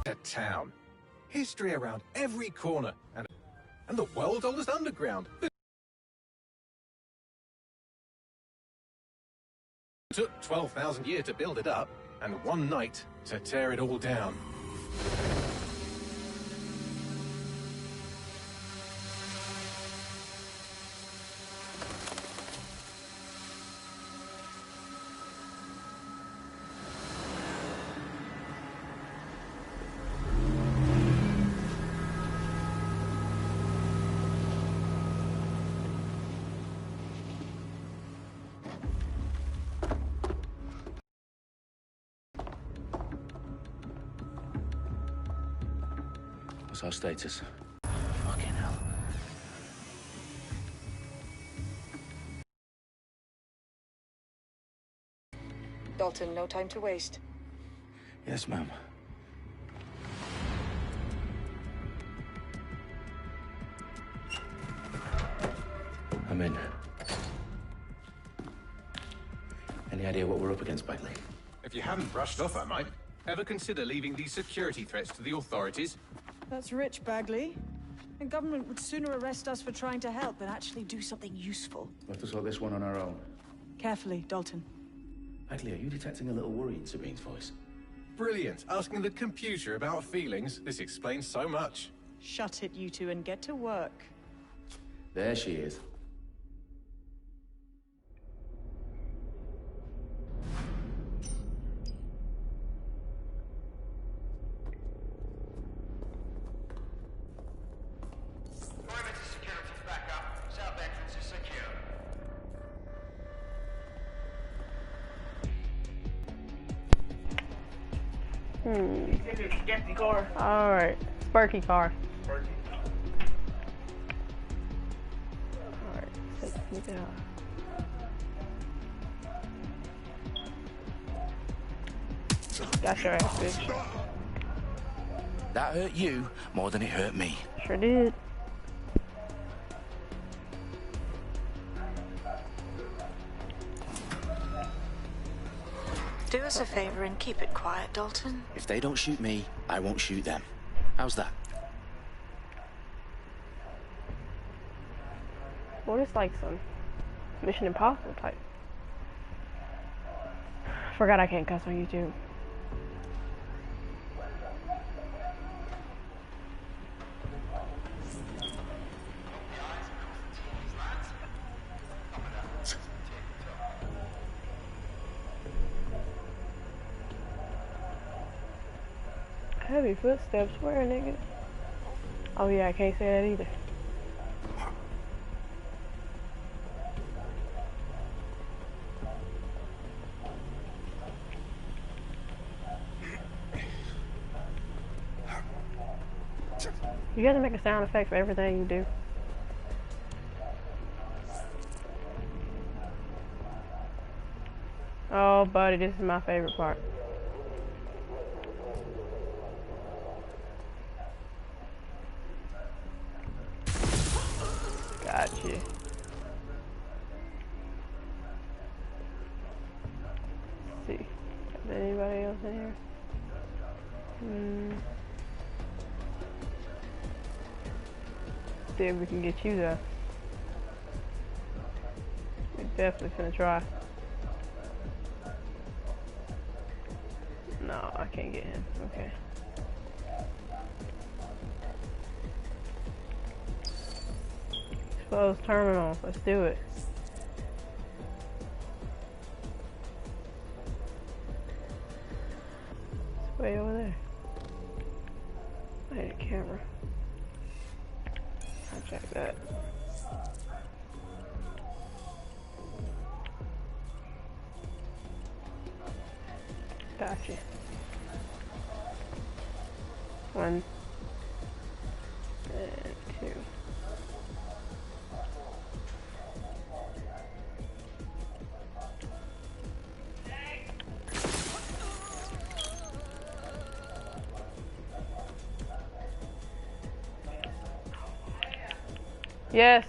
A town. History around every corner, and the world's oldest underground. It took 12,000 years to build it up, and one night to tear it all down. What's our status? Fucking hell. Dalton, no time to waste. Yes, ma'am. I'm in. Any idea what we're up against, Bagley? If you haven't brushed off, I might. Ever consider leaving these security threats to the authorities? That's rich, Bagley. The government would sooner arrest us for trying to help than actually do something useful. We'll have to sort this one on our own. Carefully, Dalton. Bagley, are you detecting a little worry in Sabine's voice? Brilliant. Asking the computer about feelings. This explains so much. Shut it, you two, and get to work. There she is. Get the car. Alright. Sparky car. Sparky. Alright, take me down. Got your ass, bitch. That hurt you more than it hurt me. Sure did. Do us a favor and keep it quiet, Dalton. If they don't shoot me, I won't shoot them. How's that? What is like some Mission Impossible type? Forgot I can't cuss on YouTube. Heavy footsteps, where, nigga? Oh yeah, I can't say that either. You gotta make a sound effect for everything you do. Oh, buddy, this is my favorite part. Gotcha. Let's see. Is there anybody else in here? See if we can get you there. We're definitely gonna try. No, I can't get him. Okay. Exposed terminal. Let's do it. It's way over there. I need a camera. I'll check that. Gotcha. 1 and 2. Yes.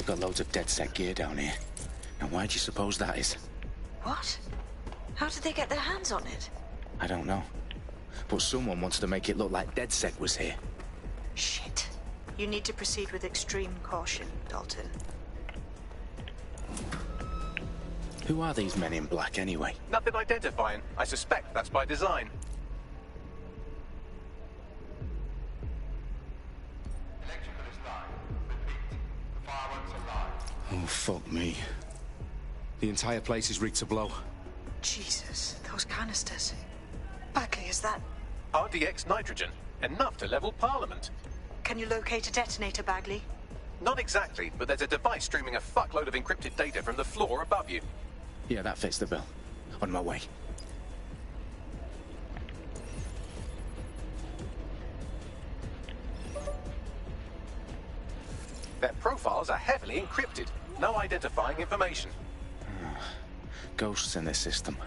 got loads of DedSec gear down here. Now, why do you suppose that is? What? How did they get their hands on it? I don't know. But someone wants to make it look like DedSec was here. Shit. You need to proceed with extreme caution, Dalton. Who are these men in black, anyway? Nothing identifying. I suspect that's by design. Oh, fuck me. The entire place is rigged to blow. Jesus, those canisters. Bagley, is that... RDX nitrogen. Enough to level Parliament. Can you locate a detonator, Bagley? Not exactly, but there's a device streaming a fuckload of encrypted data from the floor above you. Yeah, that fits the bill. On my way. Their profiles are heavily encrypted. No identifying information. Ghosts in this system.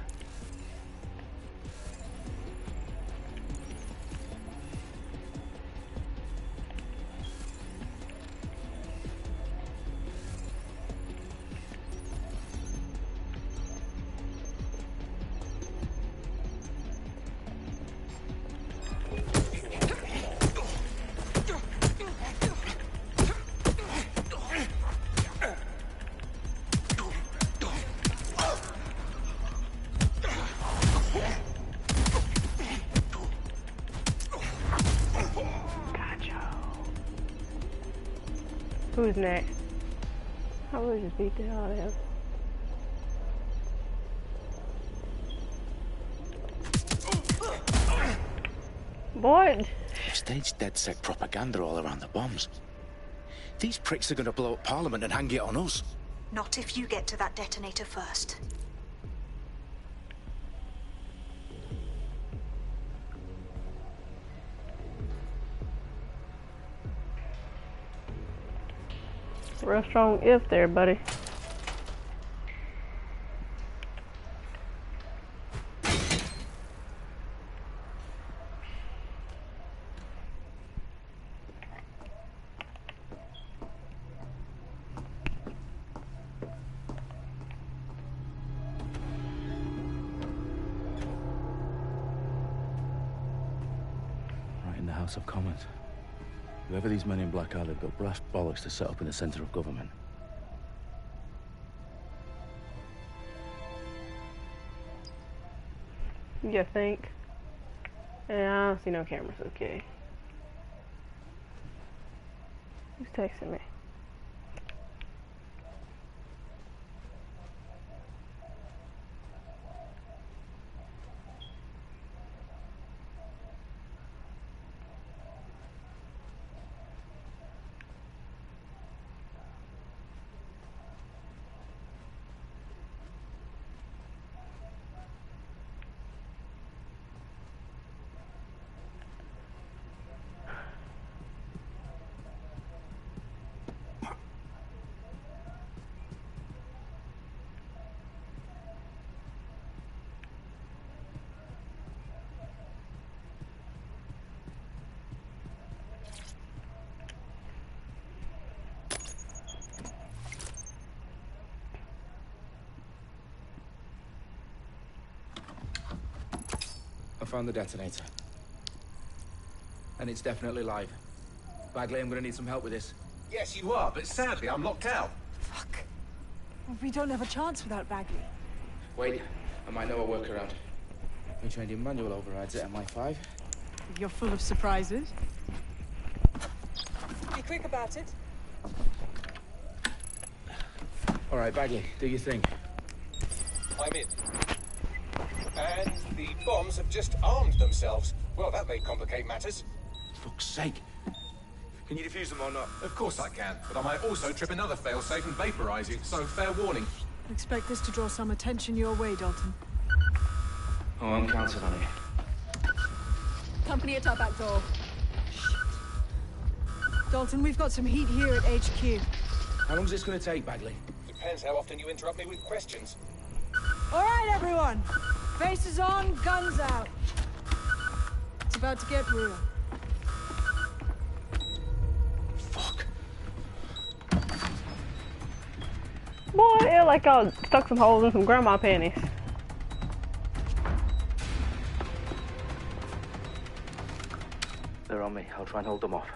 Who's next? I would just beat the hell out of him. Boy! They've staged DedSec propaganda all around the bombs. These pricks are going to blow up Parliament and hang it on us. Not if you get to that detonator first. Real strong if there, buddy. Right in the House of Commons. Whoever these men in black are, they've got brass bollocks to set up in the centre of government. You think? Yeah, I don't see no cameras, okay. Who's texting me? I found the detonator. And it's definitely live. Bagley, I'm gonna need some help with this. Yes, you are, but sadly I'm locked out. Fuck. We don't have a chance without Bagley. Wait, I might know a workaround. We trained in manual overrides at MI5. You're full of surprises. Be quick about it. All right, Bagley, do your thing. I'm in. And the bombs have just armed themselves. Well, that may complicate matters. Fuck's sake. Can you defuse them or not? Of course I can, but I might also trip another failsafe and vaporize you, so fair warning. Expect this to draw some attention your way, Dalton. Oh, I'm counting on it. Company at our back door. Shit. Dalton, we've got some heat here at HQ. How long is this going to take, Bagley? Depends how often you interrupt me with questions. All right, everyone. Faces on, guns out. It's about to get real. Fuck. Boy, it like y'all stuck some holes in some grandma panties. They're on me. I'll try and hold them off.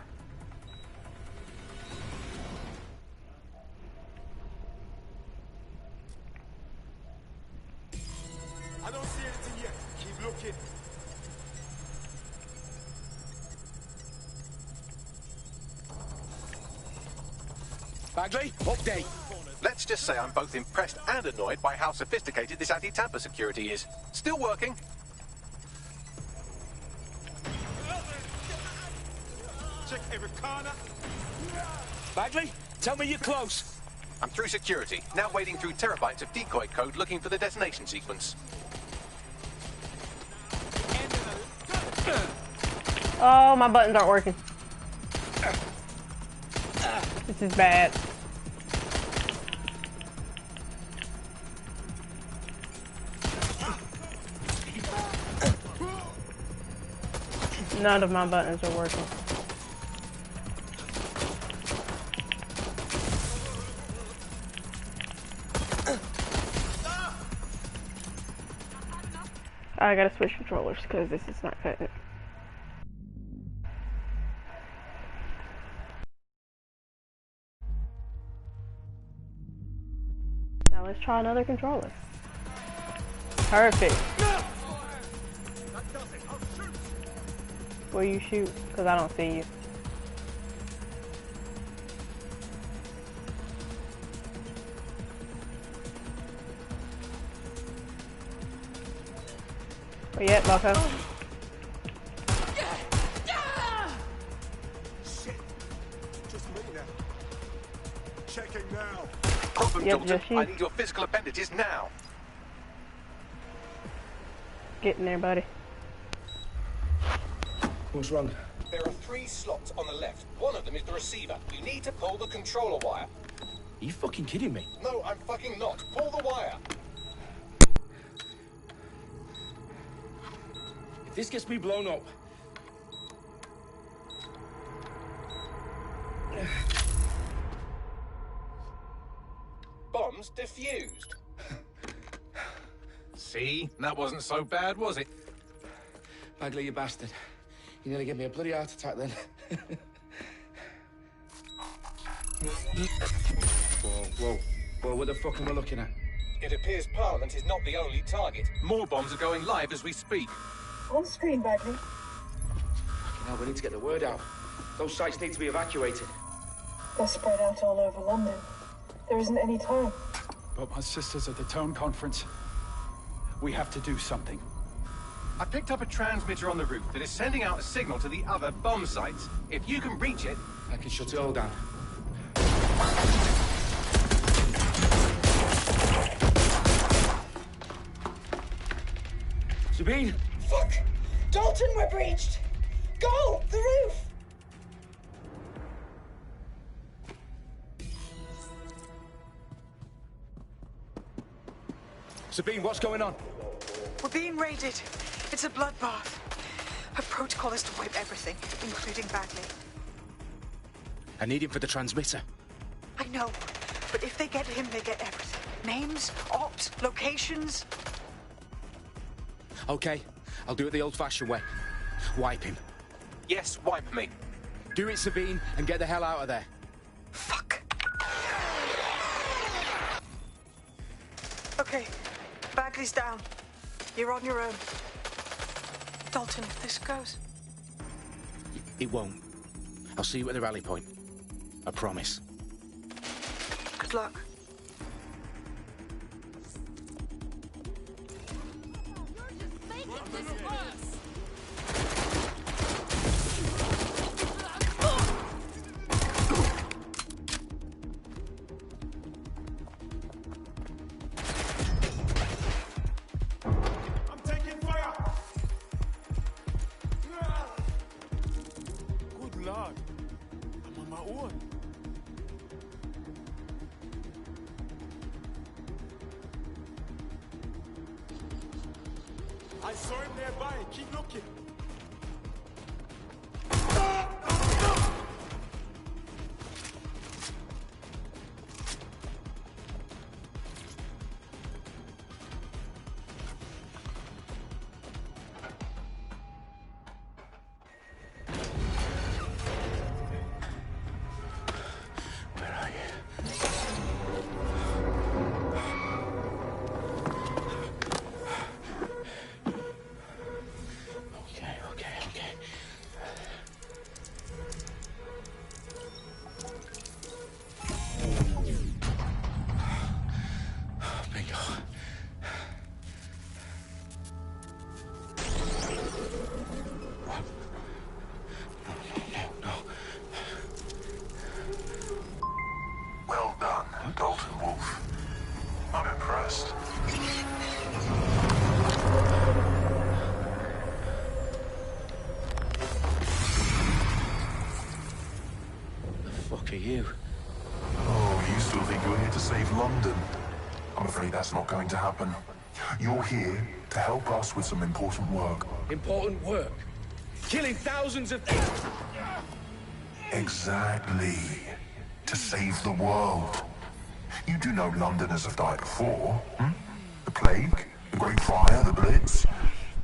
I don't see anything yet. Keep looking. Bagley, update. Let's just say I'm both impressed and annoyed by how sophisticated this anti-tamper security is. Still working. Check every corner. Bagley, tell me you're close. I'm through security, now wading through terabytes of decoy code looking for the detonation sequence. Oh, my buttons aren't working. This is bad. None of my buttons are working. I gotta switch controllers because this is not cutting it. Now let's try another controller. Perfect. Where you shoot? Because I don't see you. Where you at, Bucko? Shit. Just me now. Checking now. Problem, Yep, Johnson. just you. I need your physical appendages now. Get in there, buddy. What's wrong? There are 3 slots on the left. One of them is the receiver. You need to pull the controller wire. Are you fucking kidding me? No, I'm fucking not. Pull the wire. If this gets me blown up... Bombs defused. See? That wasn't so bad, was it? Bagley, you bastard. You nearly gave me a bloody heart attack then. Whoa, what the fuck am I looking at? It appears Parliament is not the only target. More bombs are going live as we speak. On screen, Bagley. Fucking hell, we need to get the word out. Those sites need to be evacuated. They're spread out all over London. There isn't any time. But my sister's at the town conference. We have to do something. I picked up a transmitter on the roof that is sending out a signal to the other bomb sites. If you can reach it... I can shut it all down. Sabine! Fuck! Dalton, we're breached! Go! The roof! Sabine, what's going on? We're being raided. It's a bloodbath. Her protocol is to wipe everything, including Bagley. I need him for the transmitter. I know, but if they get him, they get everything. Names, ops, locations. Okay, I'll do it the old-fashioned way. Wipe him. Yes, wipe me. Do it, Sabine, and get the hell out of there. Fuck. Okay, Bagley's down. You're on your own. Dalton, if this goes... It won't. I'll see you at the rally point. I promise. Good luck. I'm taking fire. Good Lord. I'm on my own. I saw him nearby. Keep looking. afraid that's not going to happen. You're here to help us with some important work. Important work? Killing thousands of people? Exactly. To save the world. You do know Londoners have died before, hmm? The plague, the Great Fire, the Blitz.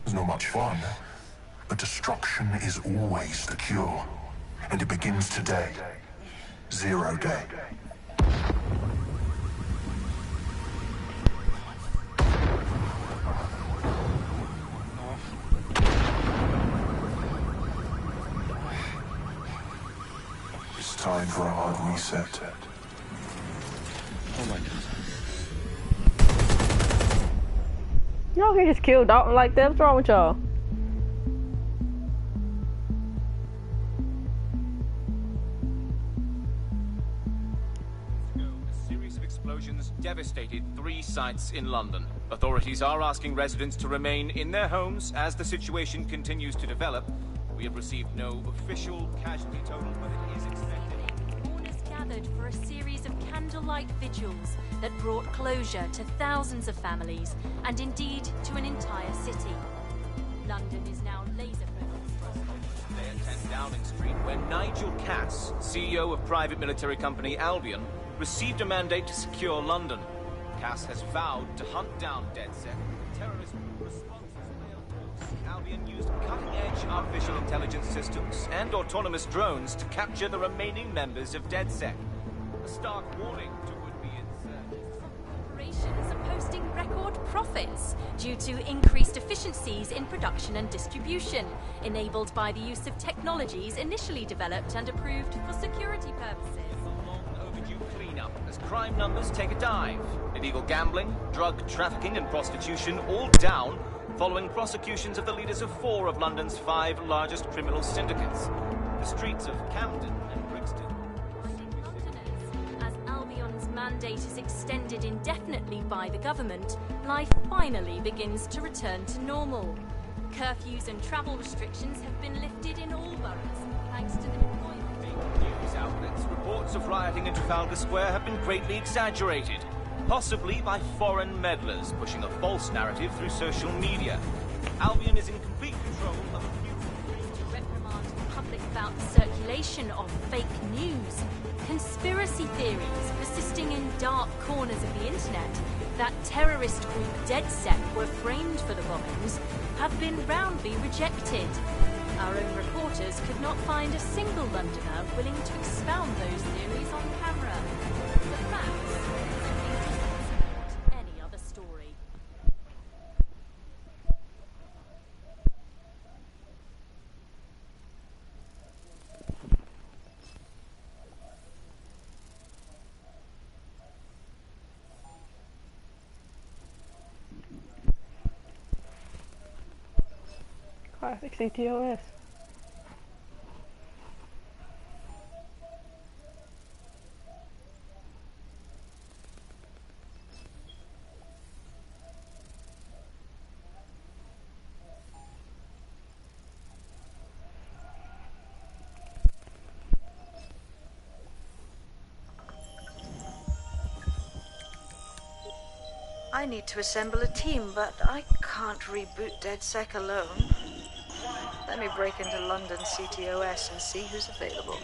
It's not much fun. But destruction is always the cure. And it begins today. 0 day. It's time for a hard reset. Oh my god. Y'all can just kill Dalton like that. What's wrong with y'all? A series of explosions devastated 3 sites in London. Authorities are asking residents to remain in their homes as the situation continues to develop. We have received no official casualty total, but it is expected. Mourners gathered for a series of candlelight vigils that brought closure to thousands of families and indeed to an entire city. London is now laser-focused. Today at 10 Downing Street, where Nigel Cass, CEO of private military company Albion, received a mandate to secure London. Cass has vowed to hunt down DedSec, terrorist responses. Albion used cutting-edge artificial intelligence systems and autonomous drones to capture the remaining members of DedSec. A stark warning to would-be insurgents. Corporations are posting record profits due to increased efficiencies in production and distribution, enabled by the use of technologies initially developed and approved for security purposes. Cleanup as crime numbers take a dive. Illegal gambling, drug trafficking and prostitution all down following prosecutions of the leaders of 4 of London's 5 largest criminal syndicates. The streets of Camden and Brixton. As Albion's mandate is extended indefinitely by the government, life finally begins to return to normal. Curfews and travel restrictions have been lifted in all boroughs, thanks to the deployment. News outlets, reports of rioting in Trafalgar Square have been greatly exaggerated, possibly by foreign meddlers pushing a false narrative through social media. Albion is in complete control of a few... To reprimand the public about the circulation of fake news, conspiracy theories persisting in dark corners of the internet that terrorist group DedSec were framed for the bombings have been roundly rejected. Our own reporters could not find a single Londoner willing to expound those theories on camera. The facts simply do not support any other story. Classic CTOS. I need to assemble a team, but I can't reboot DedSec alone. Let me break into London CTOS and see who's available.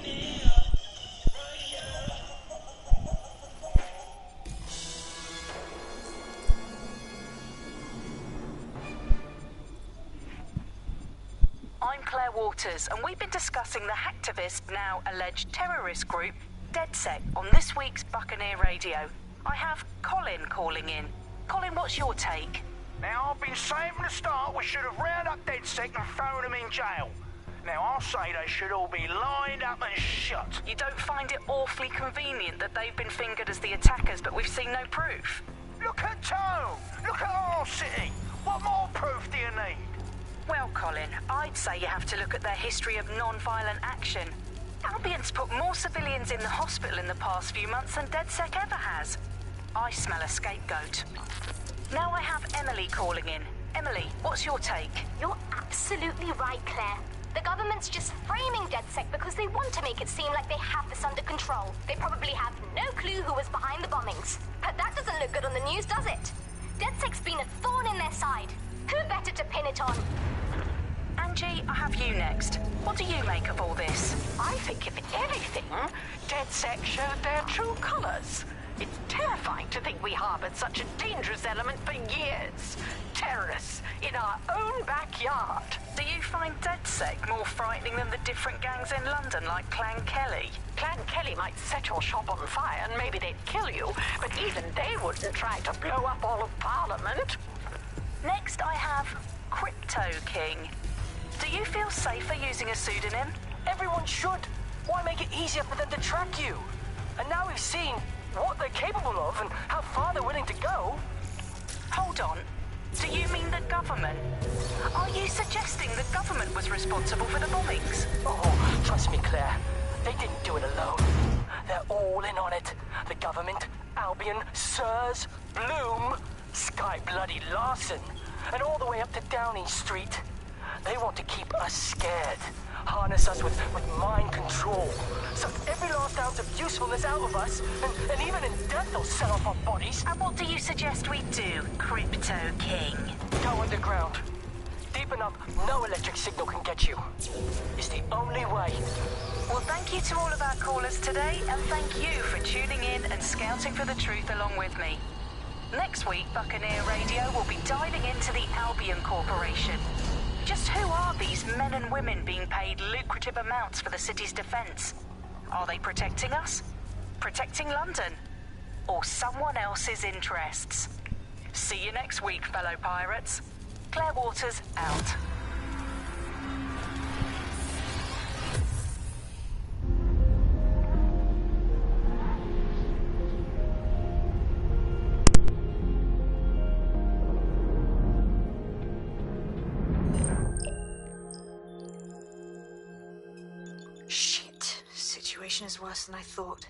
I'm Claire Waters, and we've been discussing the hacktivist, now alleged terrorist group, DedSec, on this week's Buccaneer Radio. I have Colin calling in. Colin, what's your take? Now, I've been saying from the start we should have rounded up DedSec and thrown them in jail. Now, I'll say they should all be lined up and shot. You don't find it awfully convenient that they've been fingered as the attackers, but we've seen no proof? Look at Tone! Look at our city! What more proof do you need? Well, Colin, I'd say you have to look at their history of non-violent action. Albion's put more civilians in the hospital in the past few months than DedSec ever has. I smell a scapegoat. Now I have Emily calling in. Emily, what's your take? You're absolutely right, Claire. The government's just framing DedSec because they want to make it seem like they have this under control. They probably have no clue who was behind the bombings. But that doesn't look good on the news, does it? DedSec's been a thorn in their side. Who better to pin it on? Angie, I have you next. What do you make of all this? I think, if anything, DedSec showed their true colors. It's terrifying to think we harbored such a dangerous element for years. Terrorists in our own backyard. Do you find DedSec more frightening than the different gangs in London, like Clan Kelly? Clan Kelly might set your shop on fire and maybe they'd kill you, but even they wouldn't try to blow up all of Parliament. Next, I have Crypto King. Do you feel safer using a pseudonym? Everyone should. Why make it easier for them to track you? And now we've seen what they're capable of and how far they're willing to go. Hold on. Do you mean the government? Are you suggesting the government was responsible for the bombings? Oh, trust me, Claire. They didn't do it alone. They're all in on it. The government, Albion, Sirs, Bloom, Sky Bloody Larson, and all the way up to Downing Street. They want to keep us scared. Harness us with mind control. Suck every last ounce of usefulness out of us, and even in death they'll set off our bodies. And what do you suggest we do, Crypto King? Go underground. Deep enough, no electric signal can get you. It's the only way. Well, thank you to all of our callers today, and thank you for tuning in and scouting for the truth along with me. Next week, Buccaneer Radio will be diving into the Albion Corporation. Just who are these men and women being paid lucrative amounts for the city's defense? Are they protecting us? Protecting London? Or someone else's interests? See you next week, fellow pirates. Claire Waters, out. Shit. Situation is worse than I thought.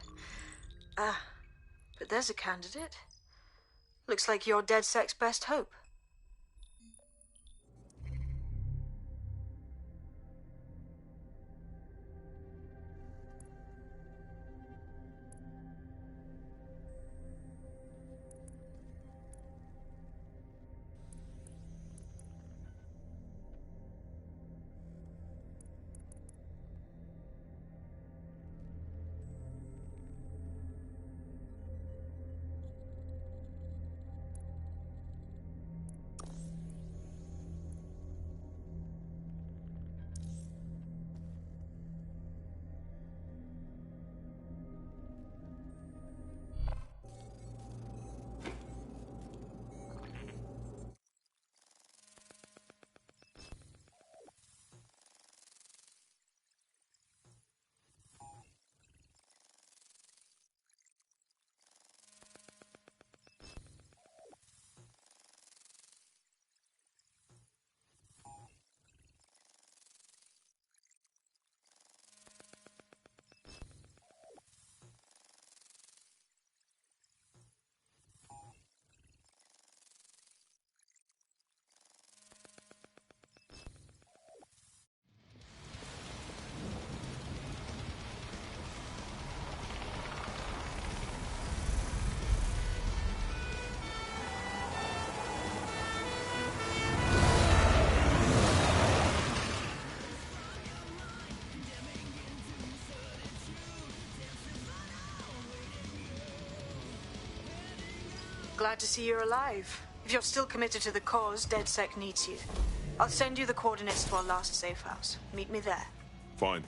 But there's a candidate. Looks like you're DedSec's best hope. Glad to see you're alive. If you're still committed to the cause, DedSec needs you. I'll send you the coordinates to our last safe house. Meet me there. Fine.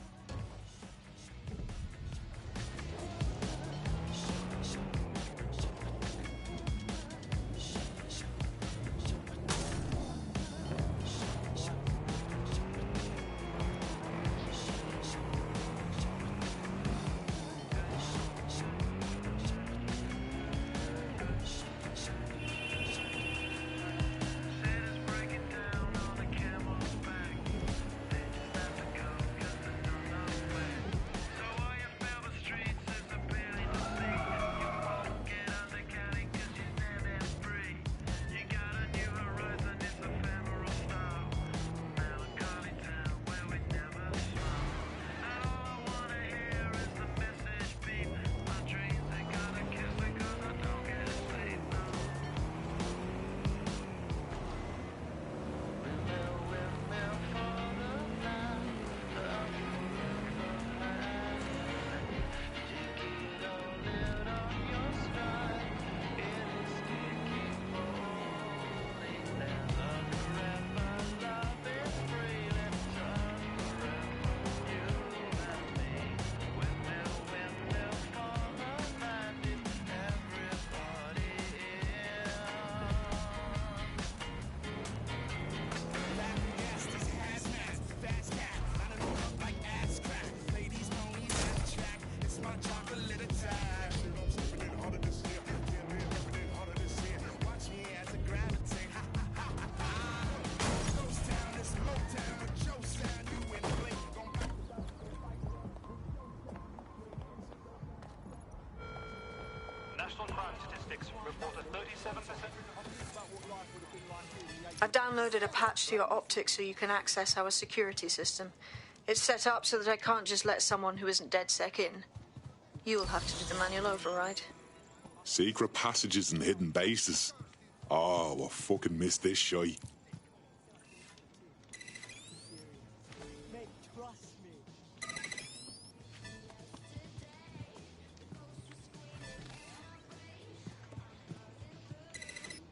National crime statistics report a 37%. I've downloaded a patch to your optics so you can access our security system. It's set up so that I can't just let someone who isn't DedSec in. You'll have to do the manual override. Secret passages and hidden bases. Oh, I fucking missed this shy.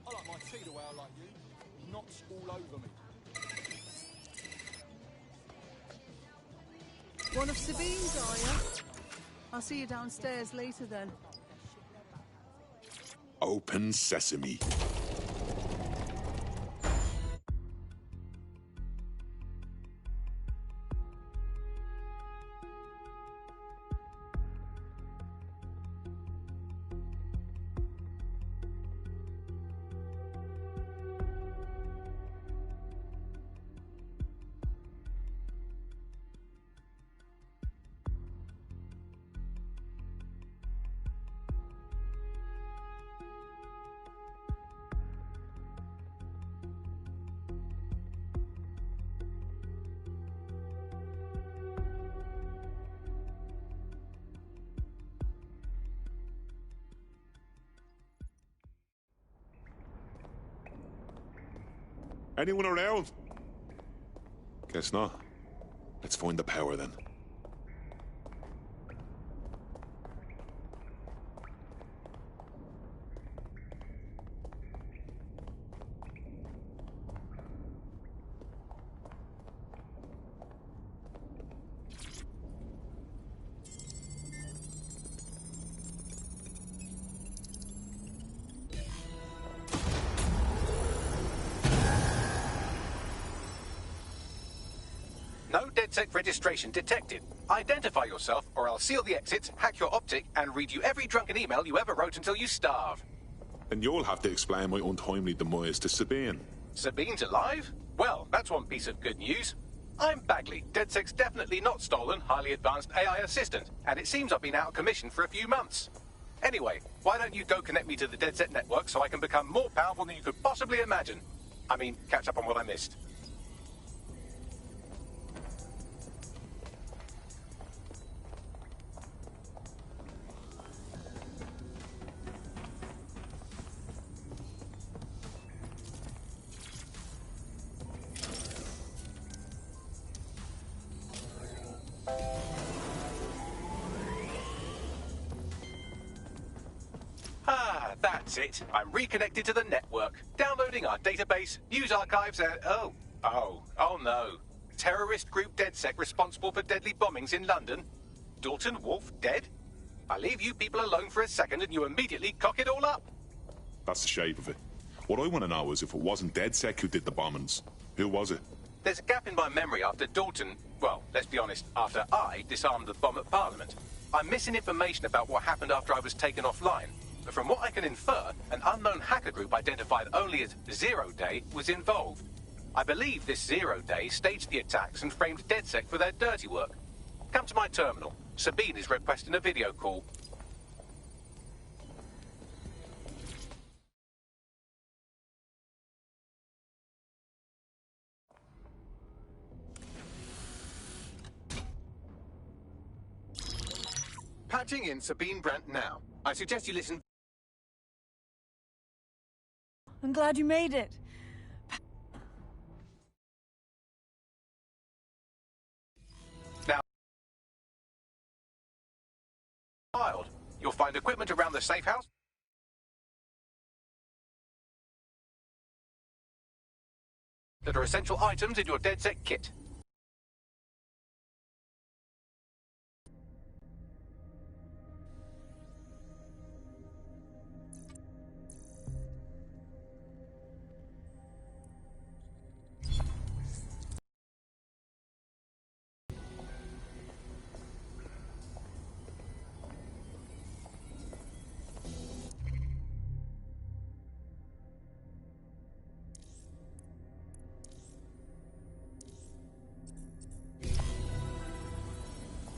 I like my tea the way I like you. Knots all over me. One of Sabine's, are you? I'll see you downstairs later then. Open sesame. Anyone around? Guess not. Let's find the power then. No DedSec registration detected. Identify yourself, or I'll seal the exits, hack your optic, and read you every drunken email you ever wrote until you starve. And you'll have to explain my untimely demise to Sabine. Sabine's alive? Well, that's one piece of good news. I'm Bagley, DedSec's definitely not stolen, highly advanced AI assistant, and it seems I've been out of commission for a few months. Anyway, why don't you go connect me to the DedSec network so I can become more powerful than you could possibly imagine? I mean, catch up on what I missed. That's it. I'm reconnected to the network, downloading our database, news archives, and oh no. Terrorist group DedSec responsible for deadly bombings in London. Dalton Wolf dead? I leave you people alone for a second and you immediately cock it all up. That's the shape of it. What I want to know is if it wasn't DedSec who did the bombings, who was it? There's a gap in my memory after Dalton, well, let's be honest, after I disarmed the bomb at Parliament. I'm missing information about what happened after I was taken offline. But from what I can infer, an unknown hacker group identified only as Zero Day was involved. I believe this Zero Day staged the attacks and framed DedSec for their dirty work. Come to my terminal. Sabine is requesting a video call. Patching in Sabine Brandt now. I suggest you listen. I'm glad you made it. Now, you'll find equipment around the safe house that are essential items in your DedSec kit.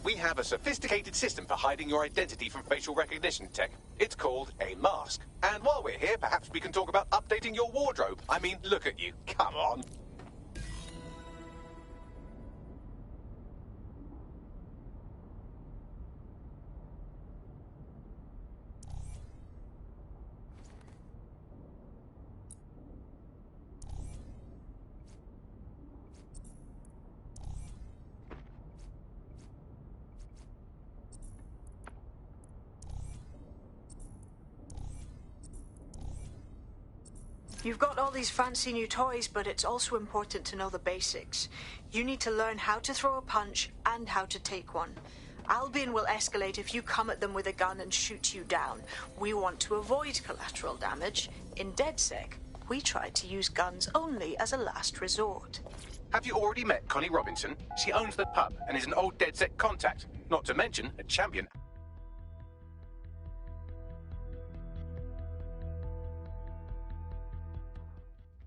we have a sophisticated system for hiding your identity from facial recognition tech. It's called a mask. And while we're here, perhaps we can talk about updating your wardrobe. I mean, look at you. Come on. You've got all these fancy new toys, but it's also important to know the basics. You need to learn how to throw a punch and how to take one. Albion will escalate if you come at them with a gun and shoot you down. We want to avoid collateral damage. In DedSec, we try to use guns only as a last resort. Have you already met Connie Robinson? She owns the pub and is an old DedSec contact, not to mention a champion.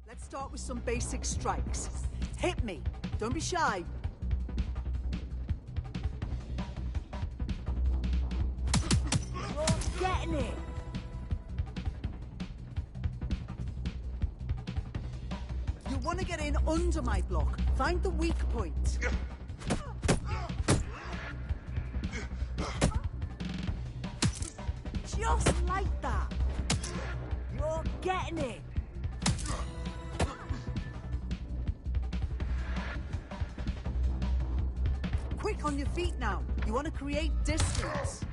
Let's start with some basic strikes. Hit me. Don't be shy. You're getting it. You want to get in under my block. Find the weak point. Just like that. You're getting it. Quick on your feet now. You want to create distance.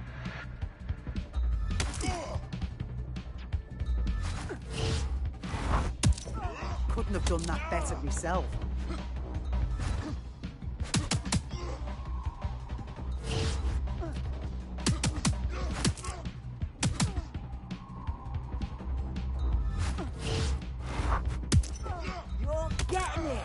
Couldn't have done that better myself. You're getting it.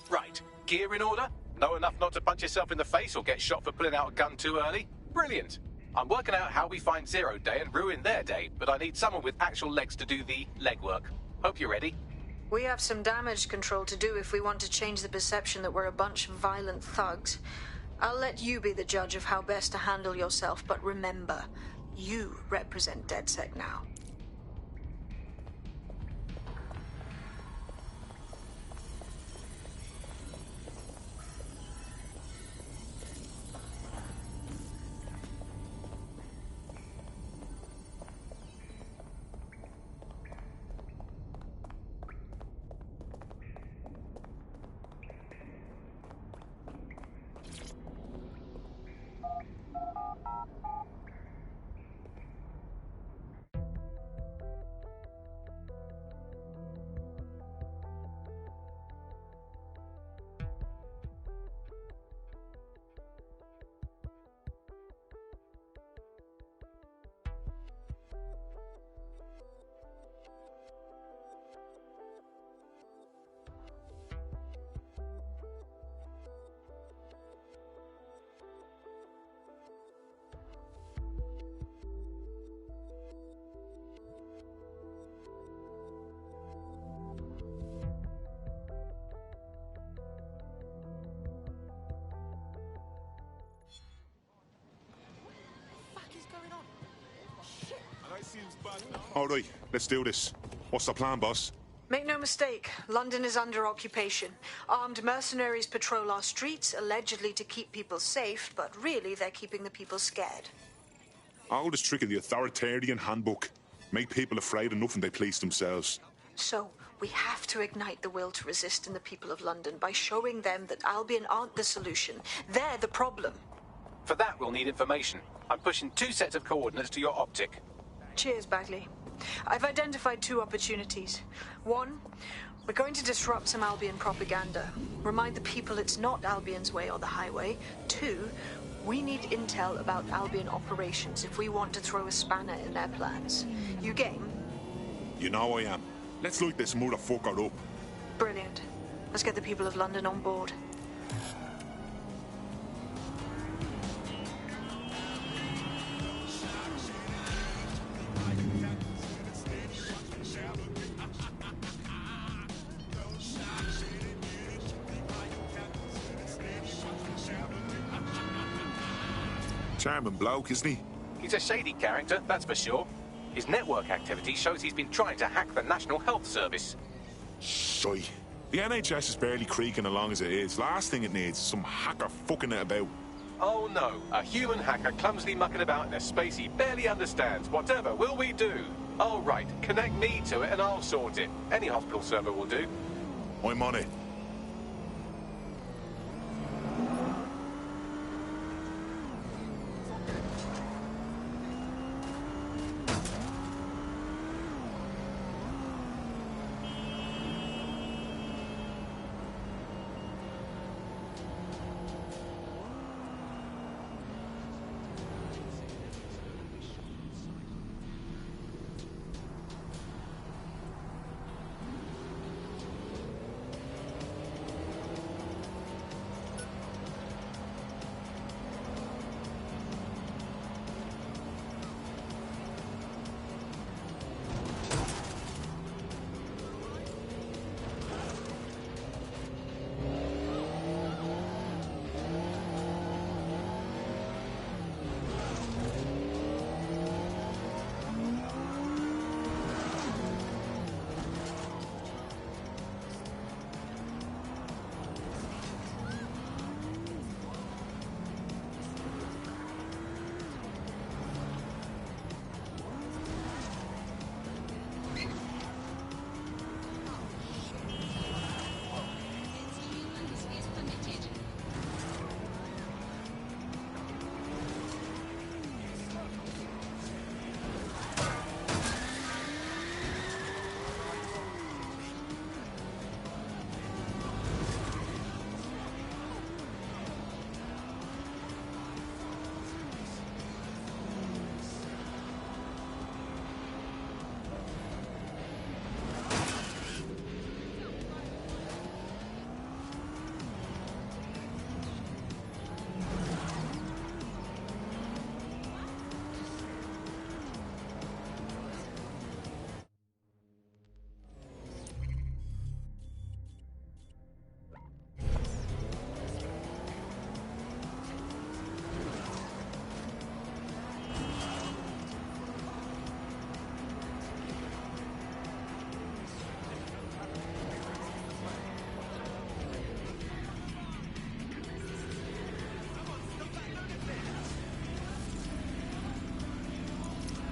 Right. Gear in order? Know enough not to punch yourself in the face or get shot for pulling out a gun too early? Brilliant. I'm working out how we find Zero Day and ruin their day, but I need someone with actual legs to do the legwork. Hope you're ready. We have some damage control to do if we want to change the perception that we're a bunch of violent thugs. I'll let you be the judge of how best to handle yourself, but remember, you represent DedSec now. All right, let's do this. What's the plan, boss? Make no mistake, London is under occupation. Armed mercenaries patrol our streets, allegedly to keep people safe, but really they're keeping the people scared. Oldest trick of the authoritarian handbook. Make people afraid enough and they police themselves. So, we have to ignite the will to resist in the people of London by showing them that Albion aren't the solution. They're the problem. For that, we'll need information. I'm pushing 2 sets of coordinates to your optic. Cheers, Bagley. I've identified 2 opportunities. 1, we're going to disrupt some Albion propaganda. Remind the people it's not Albion's way or the highway. 2, we need intel about Albion operations if we want to throw a spanner in their plans. You game? You know I am. Let's light this motherfucker up. Brilliant. Let's get the people of London on board. Charming bloke, isn't he? He's a shady character, that's for sure. His network activity shows he's been trying to hack the National Health Service. Shite. The NHS is barely creaking along as it is. Last thing it needs is some hacker fucking it about. Oh no, a human hacker clumsily mucking about in a space he barely understands. Whatever will we do? Oh right, connect me to it and I'll sort it. Any hospital server will do. I'm on it.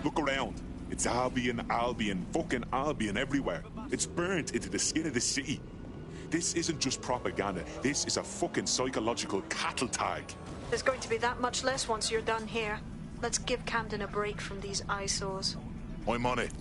Look around. It's Albion, fucking Albion everywhere. It's burnt into the skin of the city. This isn't just propaganda. This is a fucking psychological cattle tag. There's going to be that much less once you're done here. Let's give Camden a break from these eyesores. I'm on it.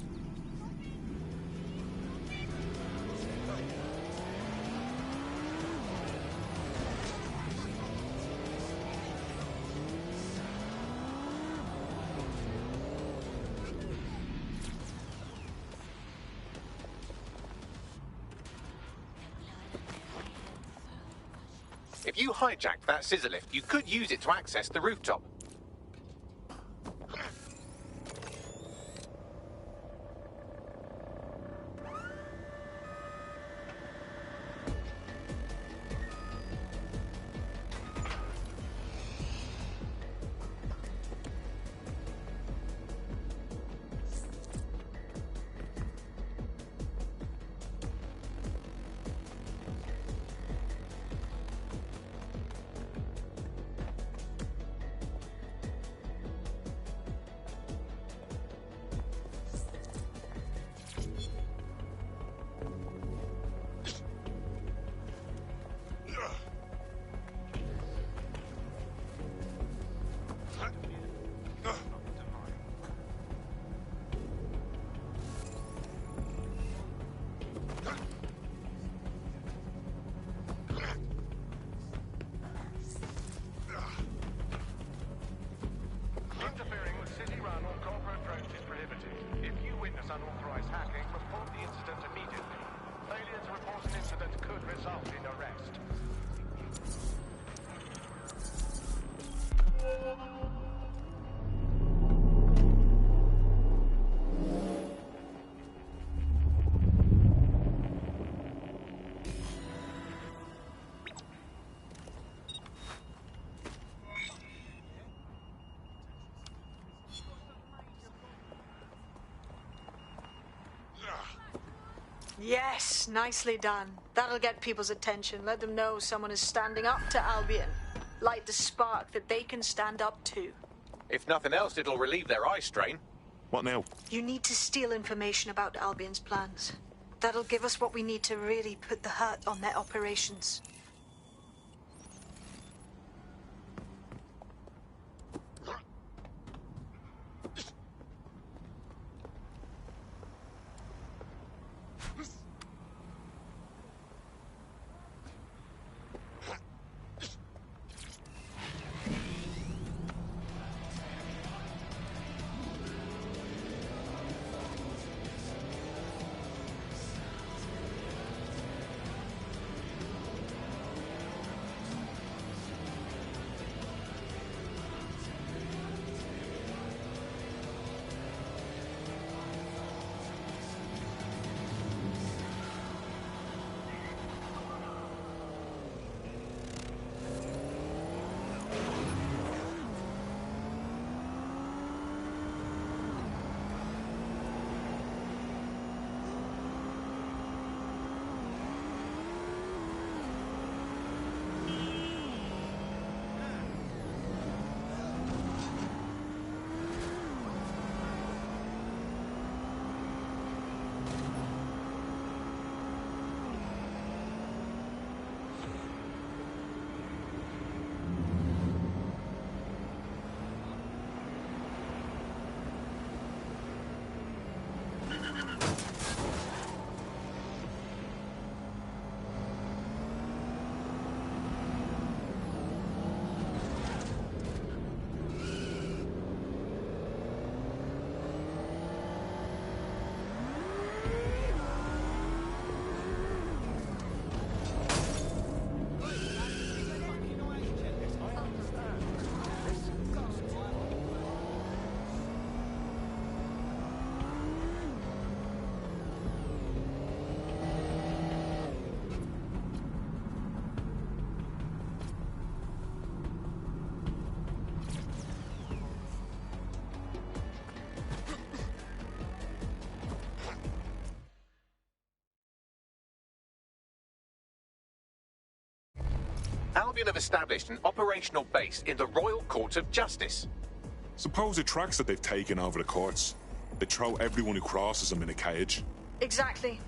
If you hijacked that scissor lift, you could use it to access the rooftop. result in arrest. Yes, nicely done. That'll get people's attention. Let them know someone is standing up to Albion. Light the spark that they can stand up to. If nothing else, it'll relieve their eye strain. What now? You need to steal information about Albion's plans. That'll give us what we need to really put the hurt on their operations. Albion have established an operational base in the Royal Court of Justice. Suppose the tracks that they've taken over the courts. They throw everyone who crosses them in a cage. Exactly.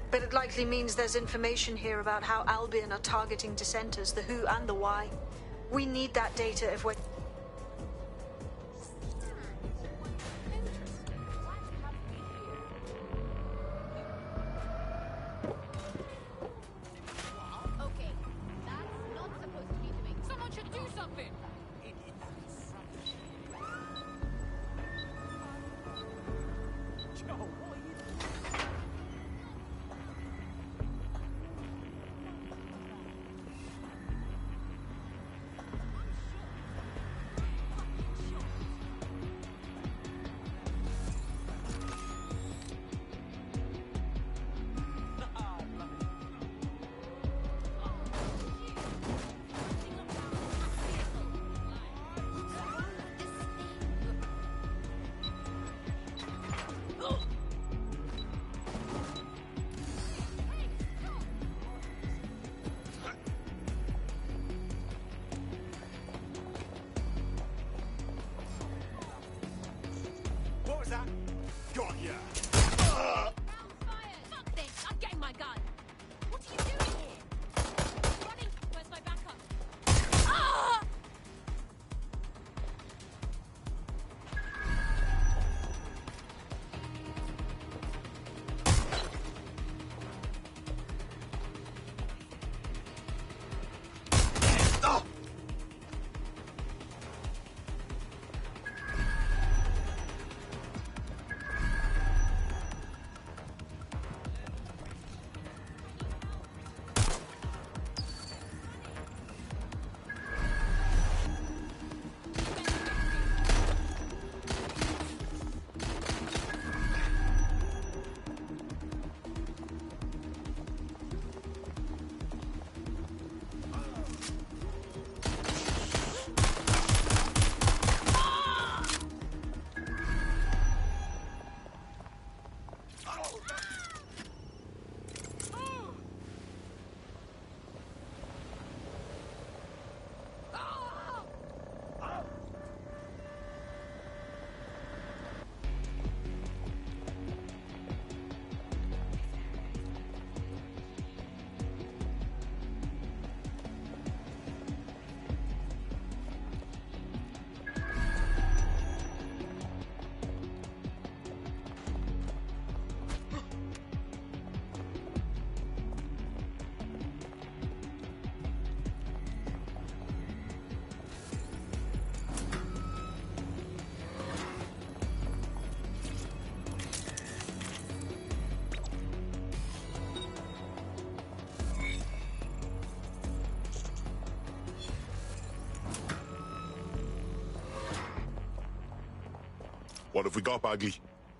But it likely means there's information here about how Albion are targeting dissenters, the who and the why. We need that data if we're... What have we got, Bagley?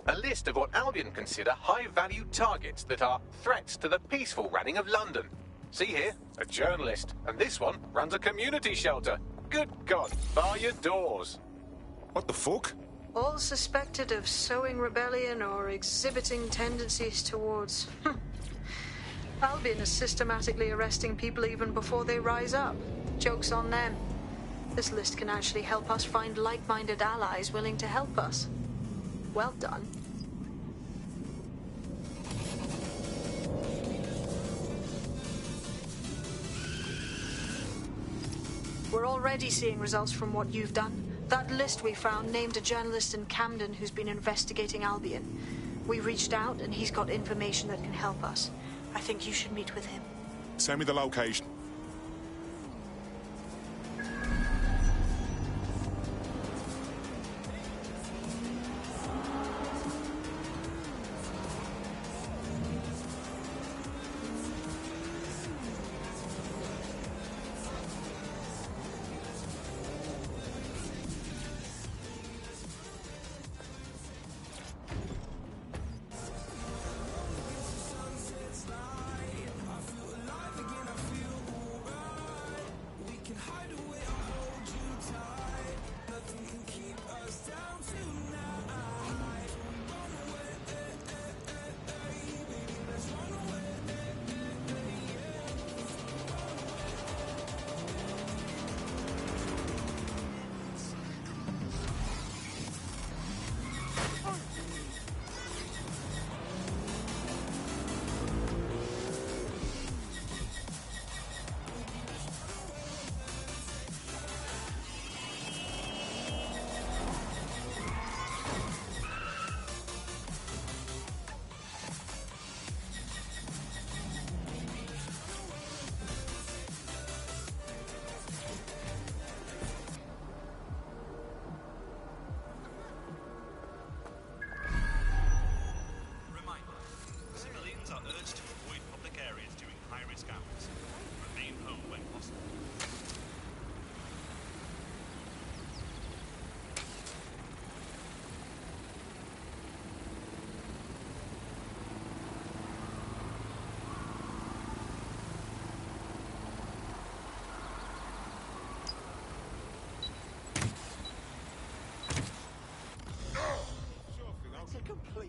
A list of what Albion consider high-value targets that are threats to the peaceful running of London. See here, a journalist, and this one runs a community shelter. Good God, bar your doors. What the fuck? All suspected of sowing rebellion or exhibiting tendencies towards... Albion is systematically arresting people even before they rise up. Joke's on them. This list can actually help us find like-minded allies willing to help us. Well done. We're already seeing results from what you've done. That list we found named a journalist in Camden who's been investigating Albion. We reached out and he's got information that can help us. I think you should meet with him. Send me the location.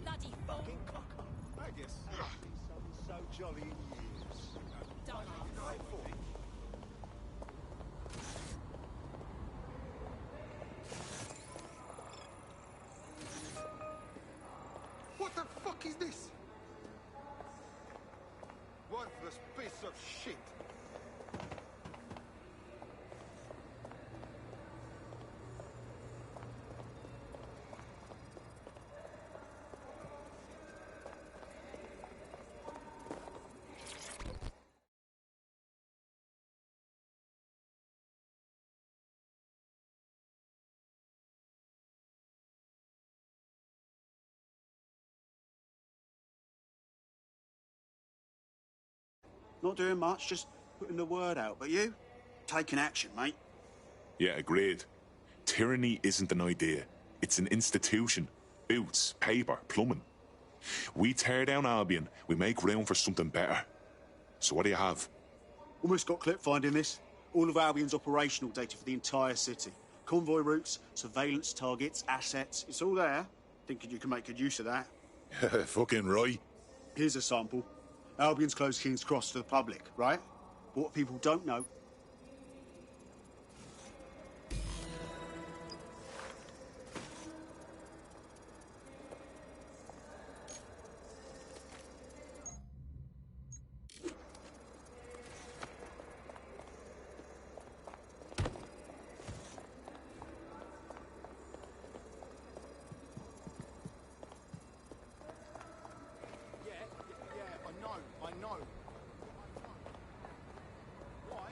Bloody fucking cock. I guess so jolly in years. Don't What the fuck is this? Worthless piece of shit. Not doing much, just putting the word out. But you? Taking action, mate. Yeah, agreed. Tyranny isn't an idea. It's an institution. Boots, paper, plumbing. We tear down Albion, we make room for something better. So what do you have? Almost got clip finding this. All of Albion's operational data for the entire city. Convoy routes, surveillance targets, assets. It's all there. Thinking you can make good use of that. Fucking right. Here's a sample. Albion's closed King's Cross to the public, right? But what people don't know... I know. Why?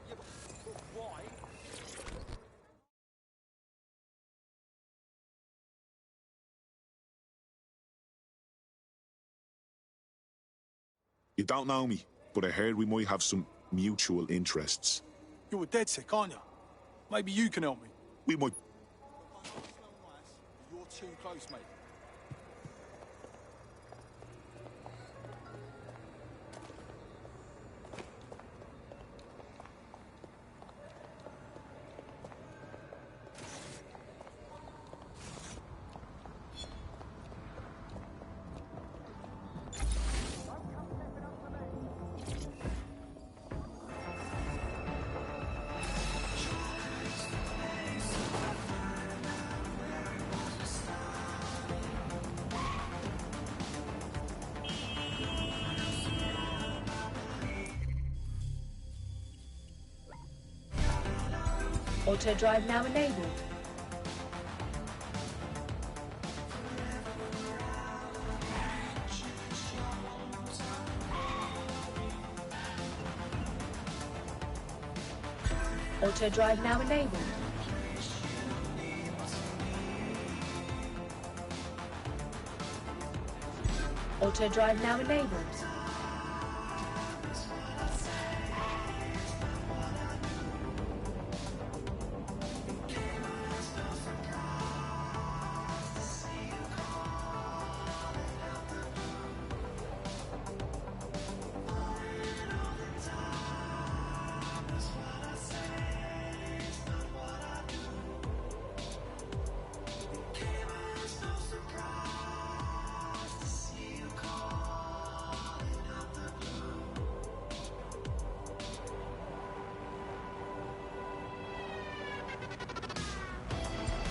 Yeah, but why? You don't know me, but I heard we might have some mutual interests. You're a DedSec, aren't you? Maybe you can help me. We might... Your too close, mate. Auto drive now enabled. Auto drive now enabled. Auto drive now enabled.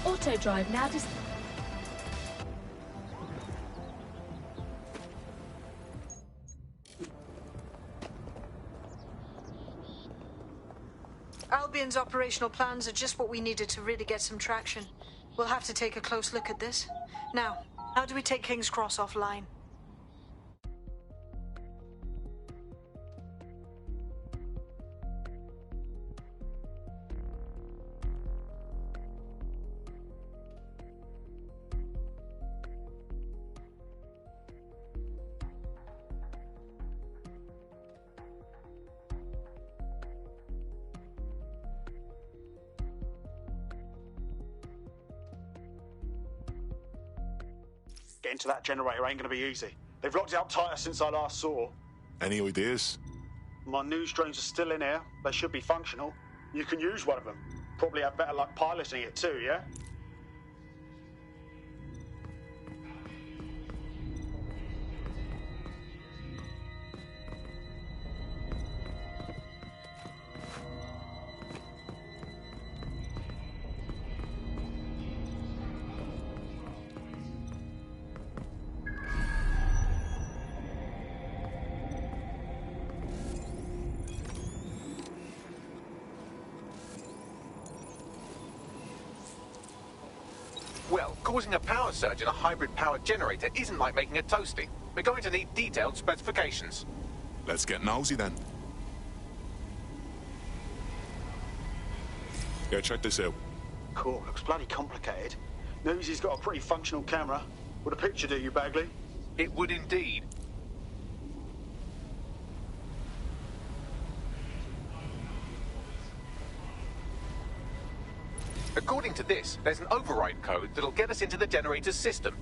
Auto drive now dis- Albion's operational plans are just what we needed to really get some traction. We'll have to take a close look at this. Now, how do we take King's Cross offline? Getting to that generator ain't going to be easy. They've locked it up tighter since I last saw. Any ideas? My news drones are still in here. They should be functional. You can use one of them. Probably have better luck piloting it too, yeah? Well, causing a power surge in a hybrid-powered generator isn't like making a toasty. We're going to need detailed specifications. Let's get nosy then. Yeah, check this out. Cool, looks bloody complicated. Newsy's got a pretty functional camera. Would a picture do you, Bagley? It would indeed. According to this, there's an override code that'll get us into the generator's system.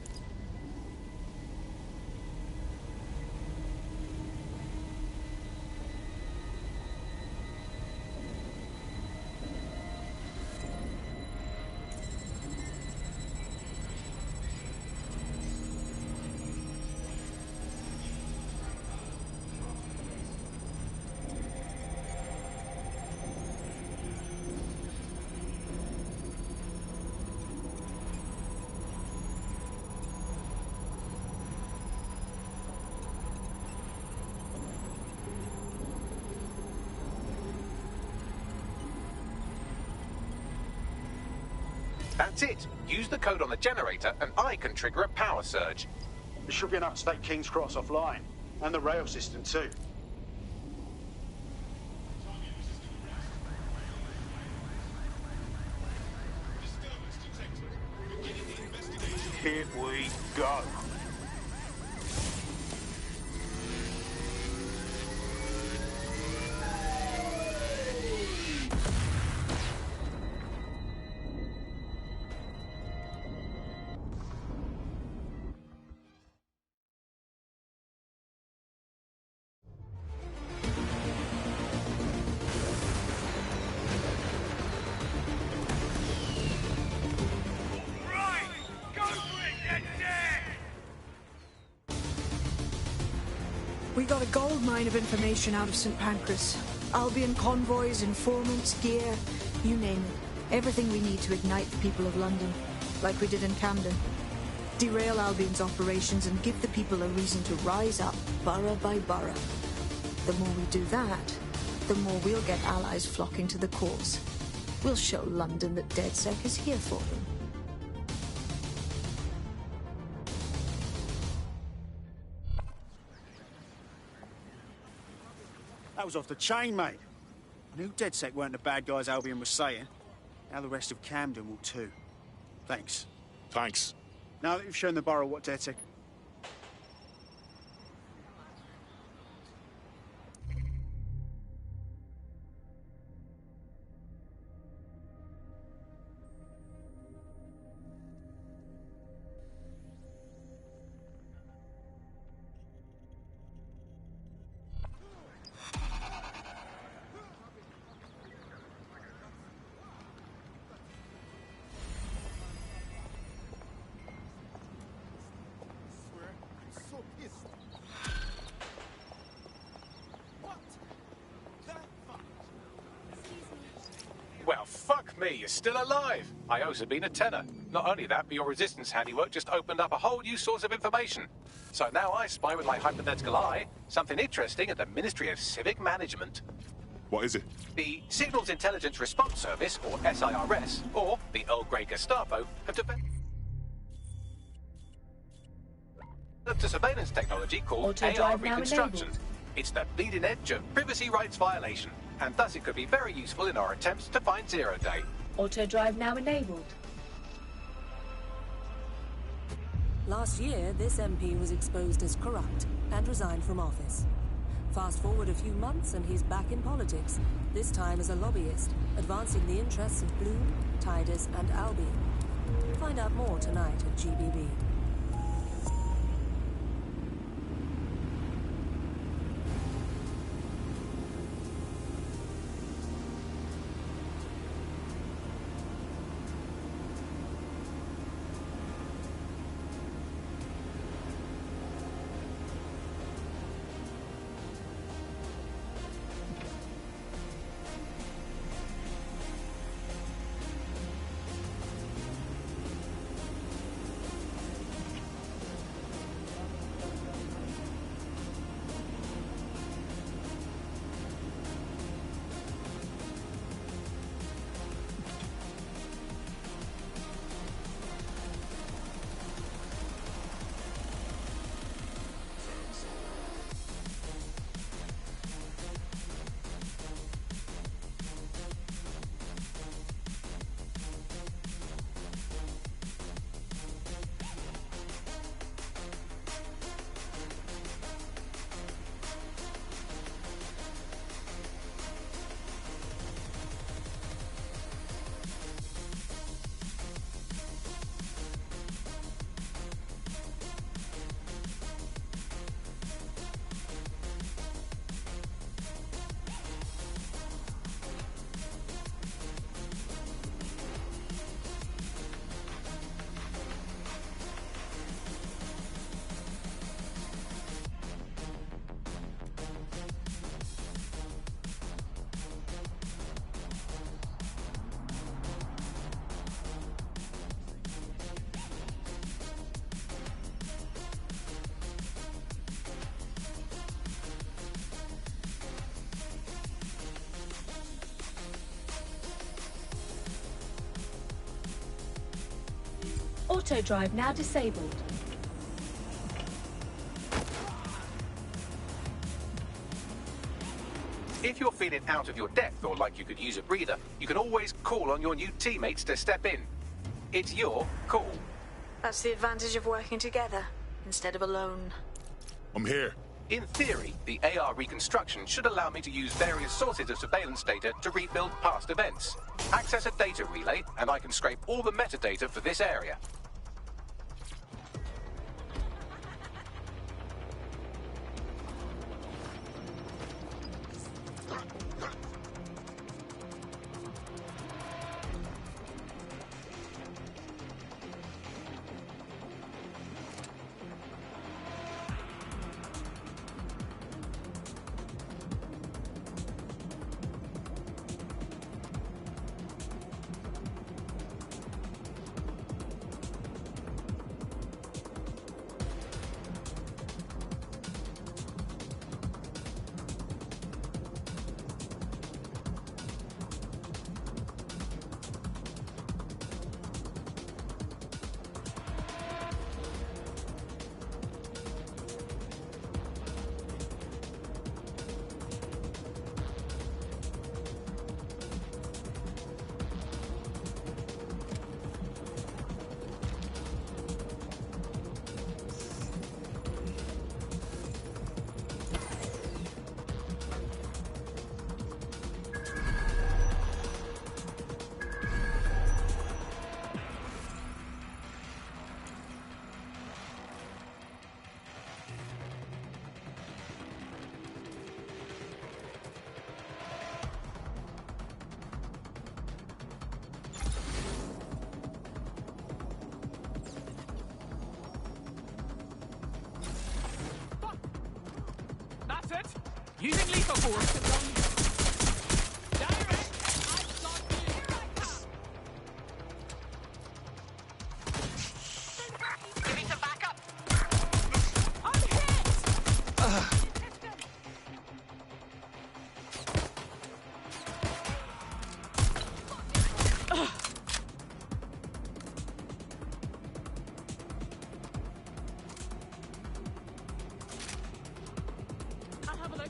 That's it. Use the code on the generator and I can trigger a power surge. It should be enough to take King's Cross offline. And the rail system too. Here we go. We got a gold mine of information out of St. Pancras. Albion convoys, informants, gear, you name it. Everything we need to ignite the people of London, like we did in Camden. Derail Albion's operations and give the people a reason to rise up, borough by borough. The more we do that, the more we'll get allies flocking to the cause. We'll show London that DedSec is here for them. That was off the chain, mate. I knew DedSec weren't the bad guys Albion was saying. Now the rest of Camden will too. Thanks. Thanks. Now that you've shown the borough what DedSec... Well, fuck me, you're still alive. I owe Sabine a tenner. Not only that, but your resistance handiwork just opened up a whole new source of information. So now I spy with my hypothetical eye something interesting at the Ministry of Civic Management. What is it? The Signals Intelligence Response Service, or SIRS, or the Earl Grey Gestapo, have developed a surveillance technology called AR reconstruction. It's the bleeding edge of privacy rights violation, and thus it could be very useful in our attempts to find Zero Day. Auto drive now enabled. Last year, this MP was exposed as corrupt and resigned from office. Fast forward a few months and he's back in politics, this time as a lobbyist, advancing the interests of Bloom, Tidus and Albion. Find out more tonight at GBB. Auto drive now disabled. If you're feeling out of your depth or like you could use a breather, you can always call on your new teammates to step in. It's your call. That's the advantage of working together, instead of alone. I'm here. In theory, the AR reconstruction should allow me to use various sources of surveillance data to rebuild past events. Access a data relay, and I can scrape all the metadata for this area. Using lethal force. Give me some backup. I'm hit! I'll have a look.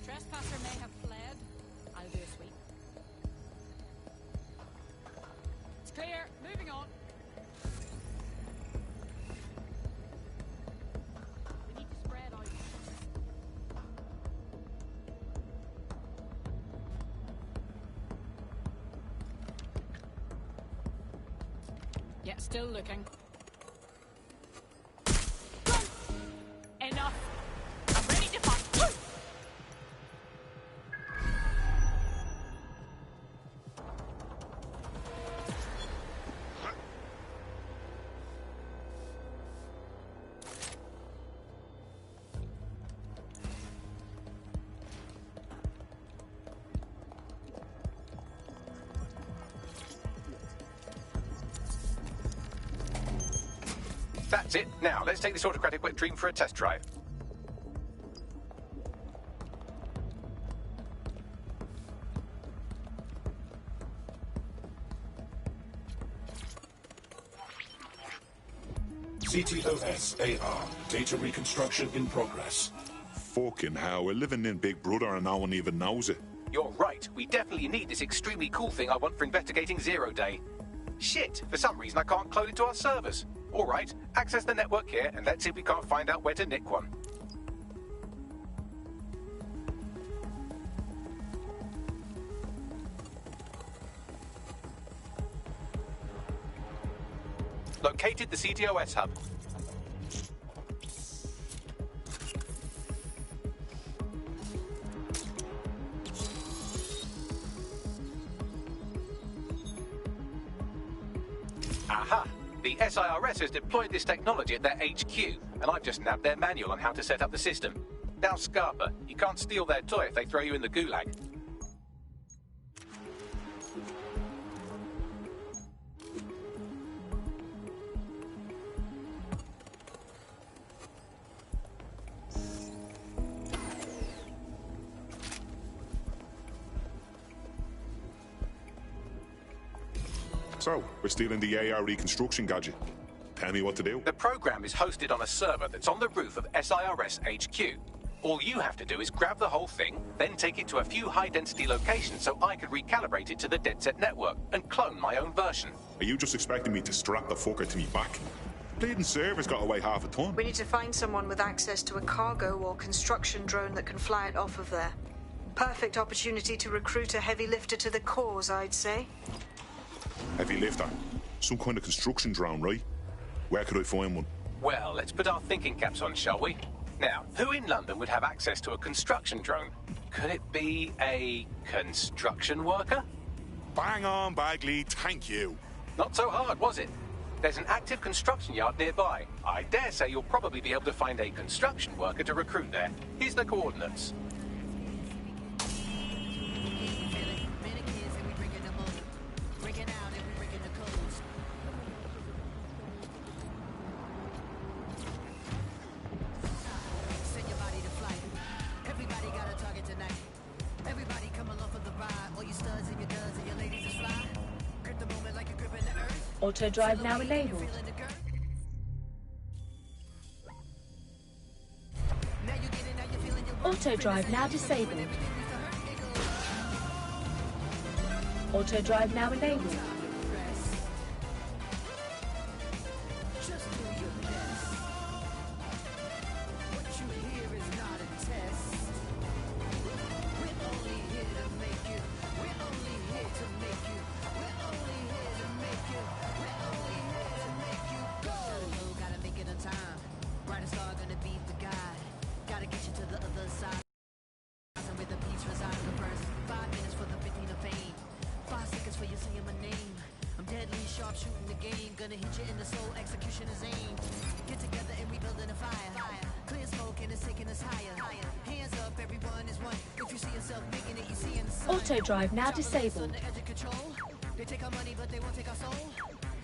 Trespasser may have fled. I'll do a sweep. It's clear. Moving on. We need to spread out. Yeah, still looking. Run! Enough. I'm ready to fight. Woo! That's it. Now, let's take this autocratic wet dream for a test drive. GET/AR. Data reconstruction in progress. Fucking hell, we're living in Big Brother and no one even knows it. You're right. We definitely need this extremely cool thing I want for investigating Zero Day. Shit, for some reason I can't clone it to our servers. All right, access the network here and let's see if we can't find out where to nick one. Located the CTOS hub. Aha! The SIRS has deployed this technology at their HQ, and I've just nabbed their manual on how to set up the system. Now, Scarpa, you can't steal their toy if they throw you in the gulag. So, we're stealing the AR reconstruction gadget. Tell me what to do. The program is hosted on a server that's on the roof of SIRS HQ. All you have to do is grab the whole thing, then take it to a few high-density locations so I could recalibrate it to the DedSec network and clone my own version. Are you just expecting me to strap the fucker to me back? Bleeding server's got away half a ton. We need to find someone with access to a cargo or construction drone that can fly it off of there. Perfect opportunity to recruit a heavy lifter to the cause, I'd say. Heavy lifter. Some kind of construction drone, right? Where could I find one? Well, let's put our thinking caps on, shall we? Now, who in London would have access to a construction drone? Could it be a construction worker? Bang on, Bagley, thank you. Not so hard, was it? There's an active construction yard nearby. I dare say you'll probably be able to find a construction worker to recruit there. Here's the coordinates. Auto drive now enabled. Auto drive now disabled. Auto drive now enabled. for you saying my name. I'm deadly sharp shooting the game. Gonna hit you in the soul, executioner's aim. Get together and rebuilding a fire. Clear smoke and it's taking us higher. Hands up, everyone is one. If you see yourself making it, you see in the sun. Auto drive now disabled. The edge of control. They take our money, but they won't take our soul.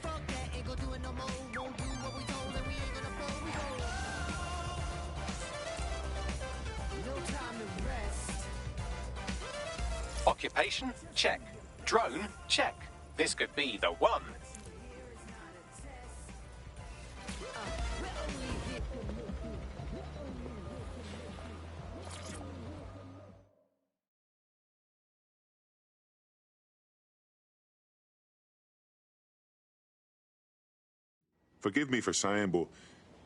Fuck that, ain't gonna do it no more. Won't do what we told, and we ain't gonna blow. We go. No time to rest. Occupation? Check. Drone? Check. This could be the one. Forgive me for saying, but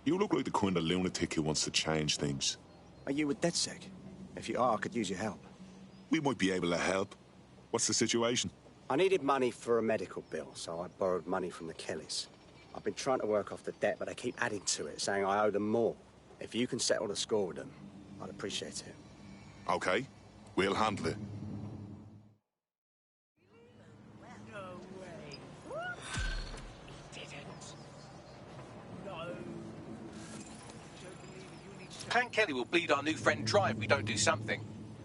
you look like the kind of lunatic who wants to change things. Are you with DedSec? If you are, I could use your help. We might be able to help. What's the situation? I needed money for a medical bill, so I borrowed money from the Kellys. I've been trying to work off the debt, but they keep adding to it, saying I owe them more. If you can settle the score with them, I'd appreciate it. Okay, we'll handle it. Clan Kelly will bleed our new friend dry if we don't do something.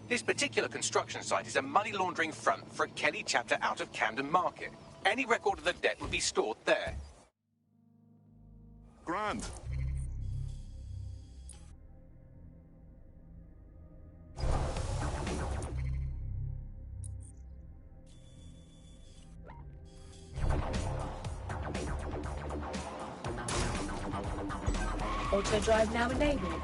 This particular construction site is a money laundering front for a Kelly chapter out of Camden Market. Any record of the debt would be stored there. Grand. Auto drive now enabled.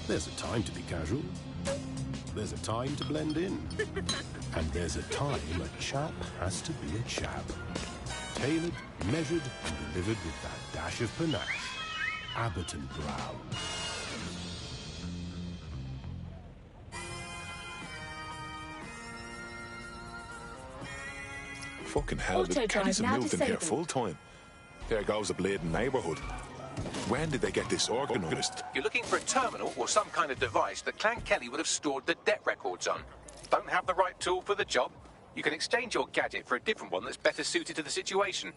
There's a time to be casual. There's a time to blend in. And there's a time a chap has to be a chap. Tailored, measured, and delivered with that dash of panache. Abbott and Brown. Fucking hell, the Kellys have moved in here full time. There goes the bleeding neighbourhood. When did they get this organised? You're looking for a terminal or some kind of device that Clan Kelly would have stored the debt records on. Don't have the right tool for the job? You can exchange your gadget for a different one that's better suited to the situation.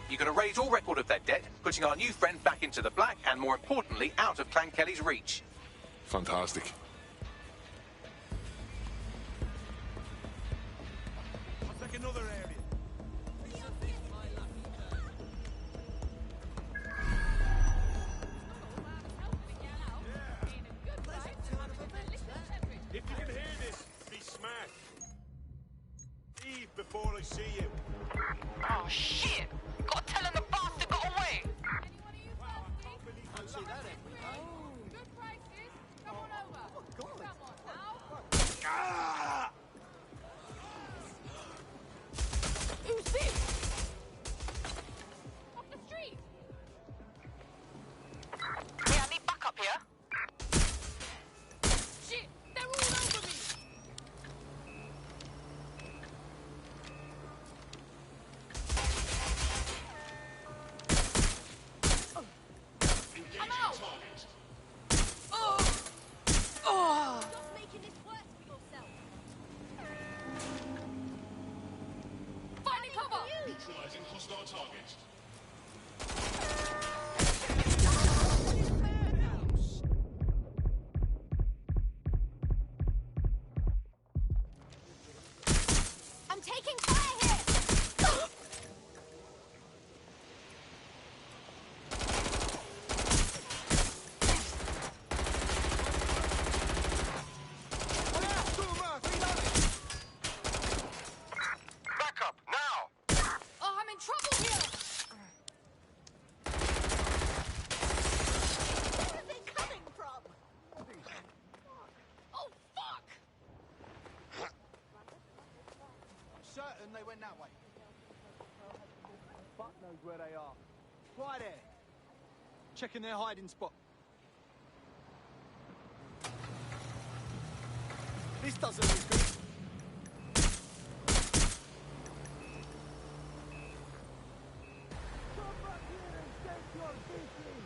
You can erase all record of their debt, putting our new friend back into the black and, more importantly, out of Clan Kelly's reach. Fantastic. I'll take another area. If you can hear this, be smart. Leave before I see you. Oh, shit! Gotta tell him the bastard got away! Can't see that Good prices. Come on over. Come on now. Ah! Who's this? Off the street. Yeah, I need backup here. Shit, they're all over me. them, they went that way. Fuck knows where they are. Right there. Checking their hiding spot. This doesn't look good. Come back here and take your beating.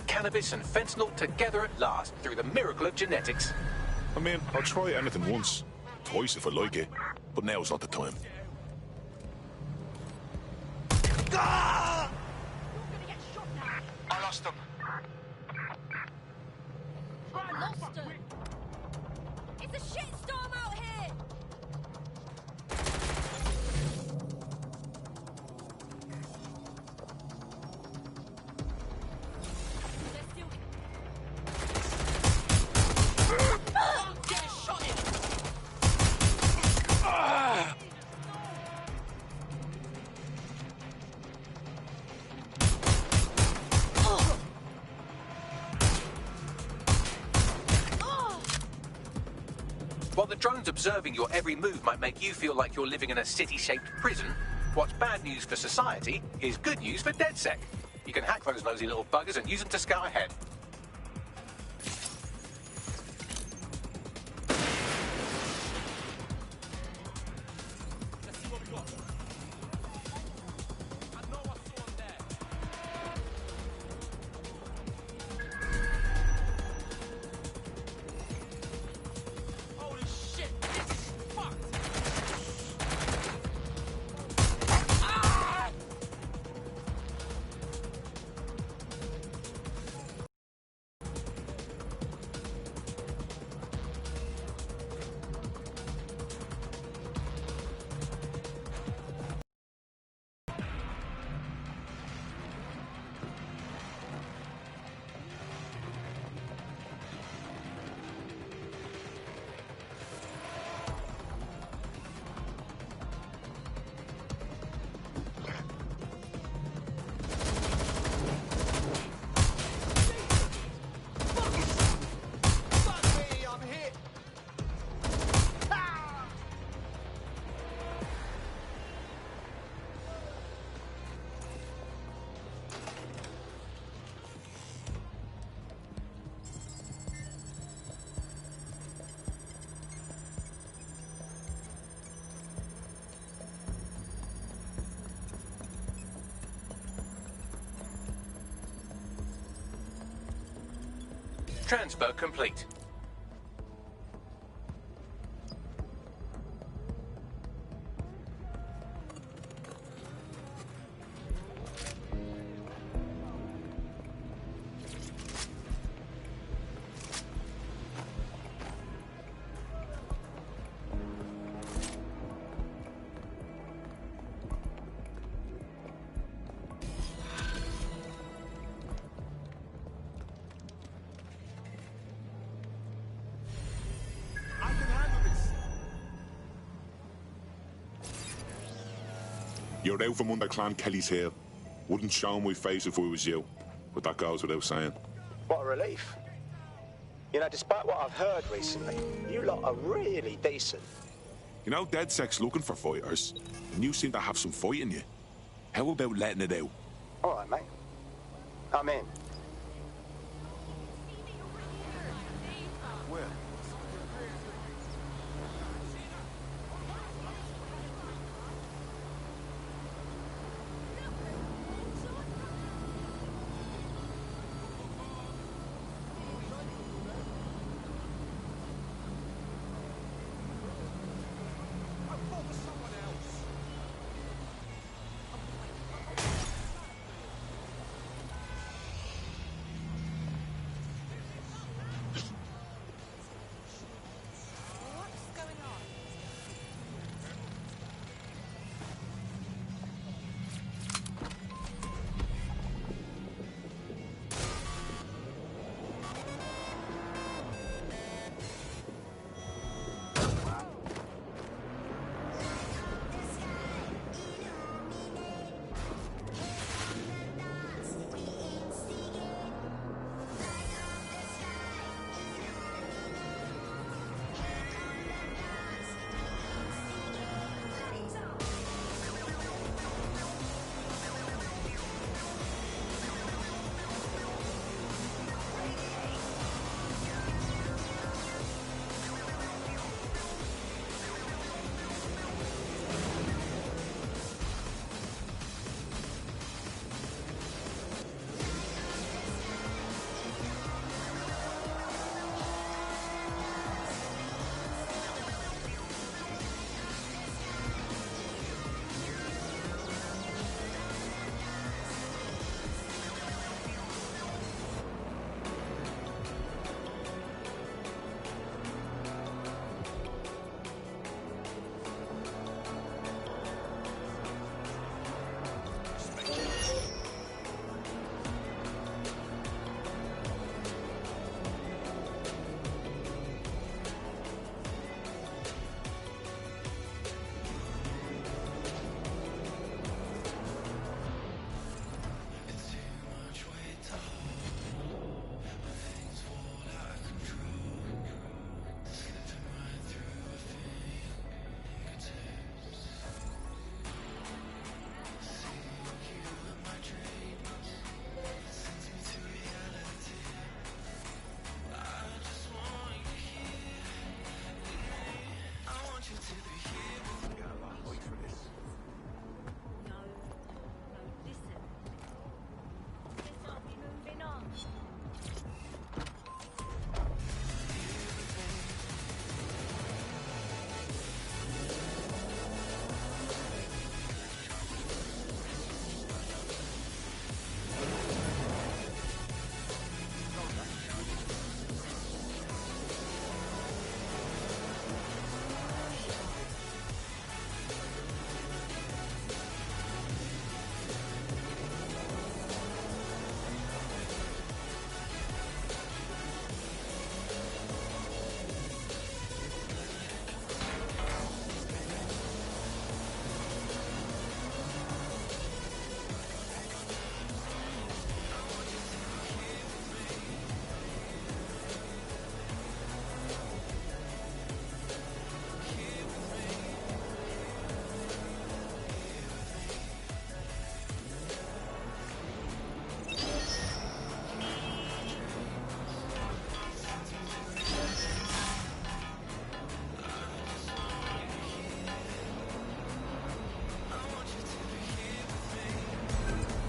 Cannabis and fentanyl together at last through the miracle of genetics. I mean, I'll try anything once, twice if I like it, but now's not the time. Ah! I lost them. I lost him. It's a shitstorm out here. While the drones observing your every move might make you feel like you're living in a city-shaped prison, what's bad news for society is good news for DedSec. You can hack those nosy little buggers and use them to scout ahead. Transfer complete. You're out from under Clan Kelly's heel. Wouldn't show my face if I was you, but that goes without saying. What a relief. You know, despite what I've heard recently, you lot are really decent. You know, DedSec's looking for fighters, and you seem to have some fight in you. How about letting it out? All right, mate. I'm in. Where?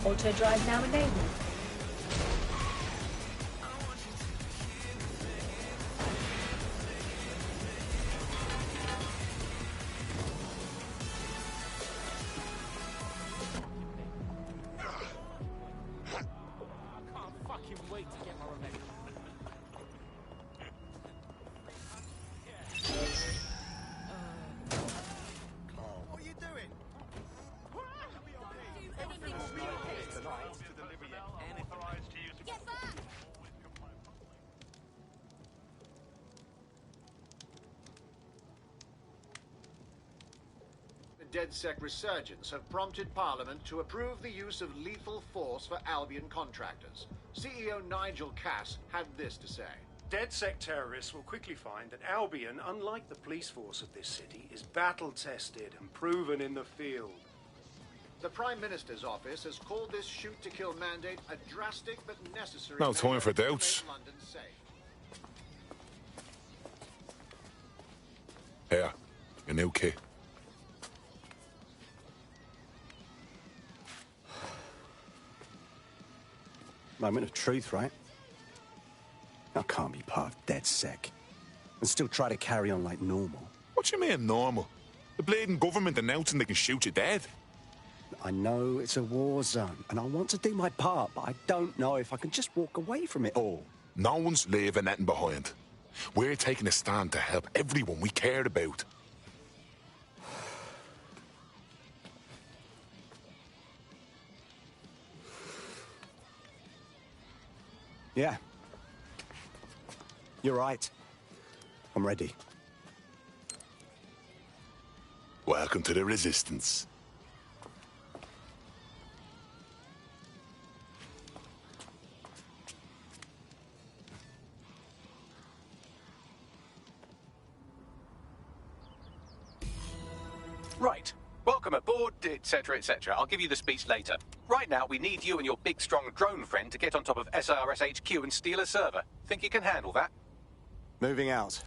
Auto drive now enabled. DedSec resurgence have prompted Parliament to approve the use of lethal force for Albion contractors. CEO Nigel Cass had this to say. DedSec terrorists will quickly find that Albion, unlike the police force of this city, is battle-tested and proven in the field. The Prime Minister's office has called this shoot-to-kill mandate a drastic but necessary No time for measure to doubts. make London safe. Here, your new kit. Moment of truth, right? I can't be part of DedSec and still try to carry on like normal. What you mean, normal? The bleeding government announcing they can shoot you dead. I know it's a war zone, and I want to do my part, but I don't know if I can just walk away from it all. No one's leaving anything behind. We're taking a stand to help everyone we care about. Yeah. You're right. I'm ready. Welcome to the Resistance. Right. Welcome aboard, etc., etc. I'll give you the speech later. Right now, we need you and your big, strong drone friend to get on top of SRS HQ and steal a server. Think you can handle that? Moving out.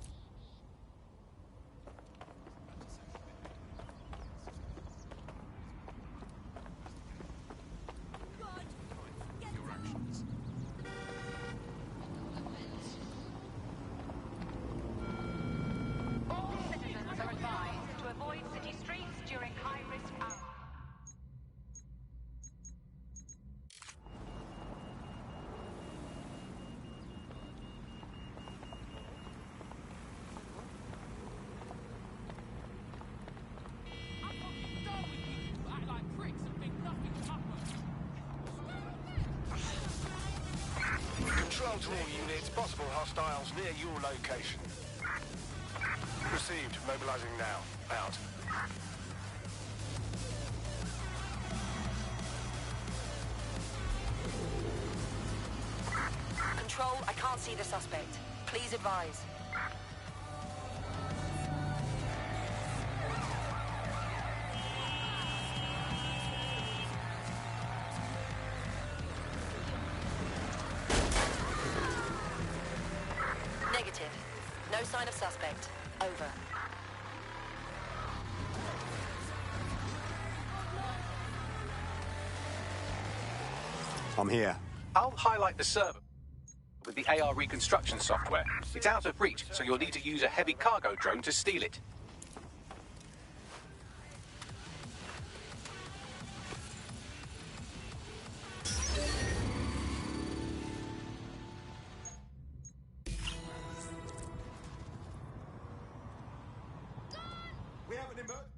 All citizens are advised to avoid city streets during high-risk hours. Control to all units, possible hostiles near your location. Received. Mobilizing now. Out. Control, I can't see the suspect. Please advise. Negative. No sign of suspect. Over. I'm here. I'll highlight the server with the AR reconstruction software. It's out of reach, so you'll need to use a heavy cargo drone to steal it. We have an emergency.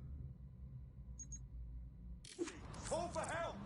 Call for help!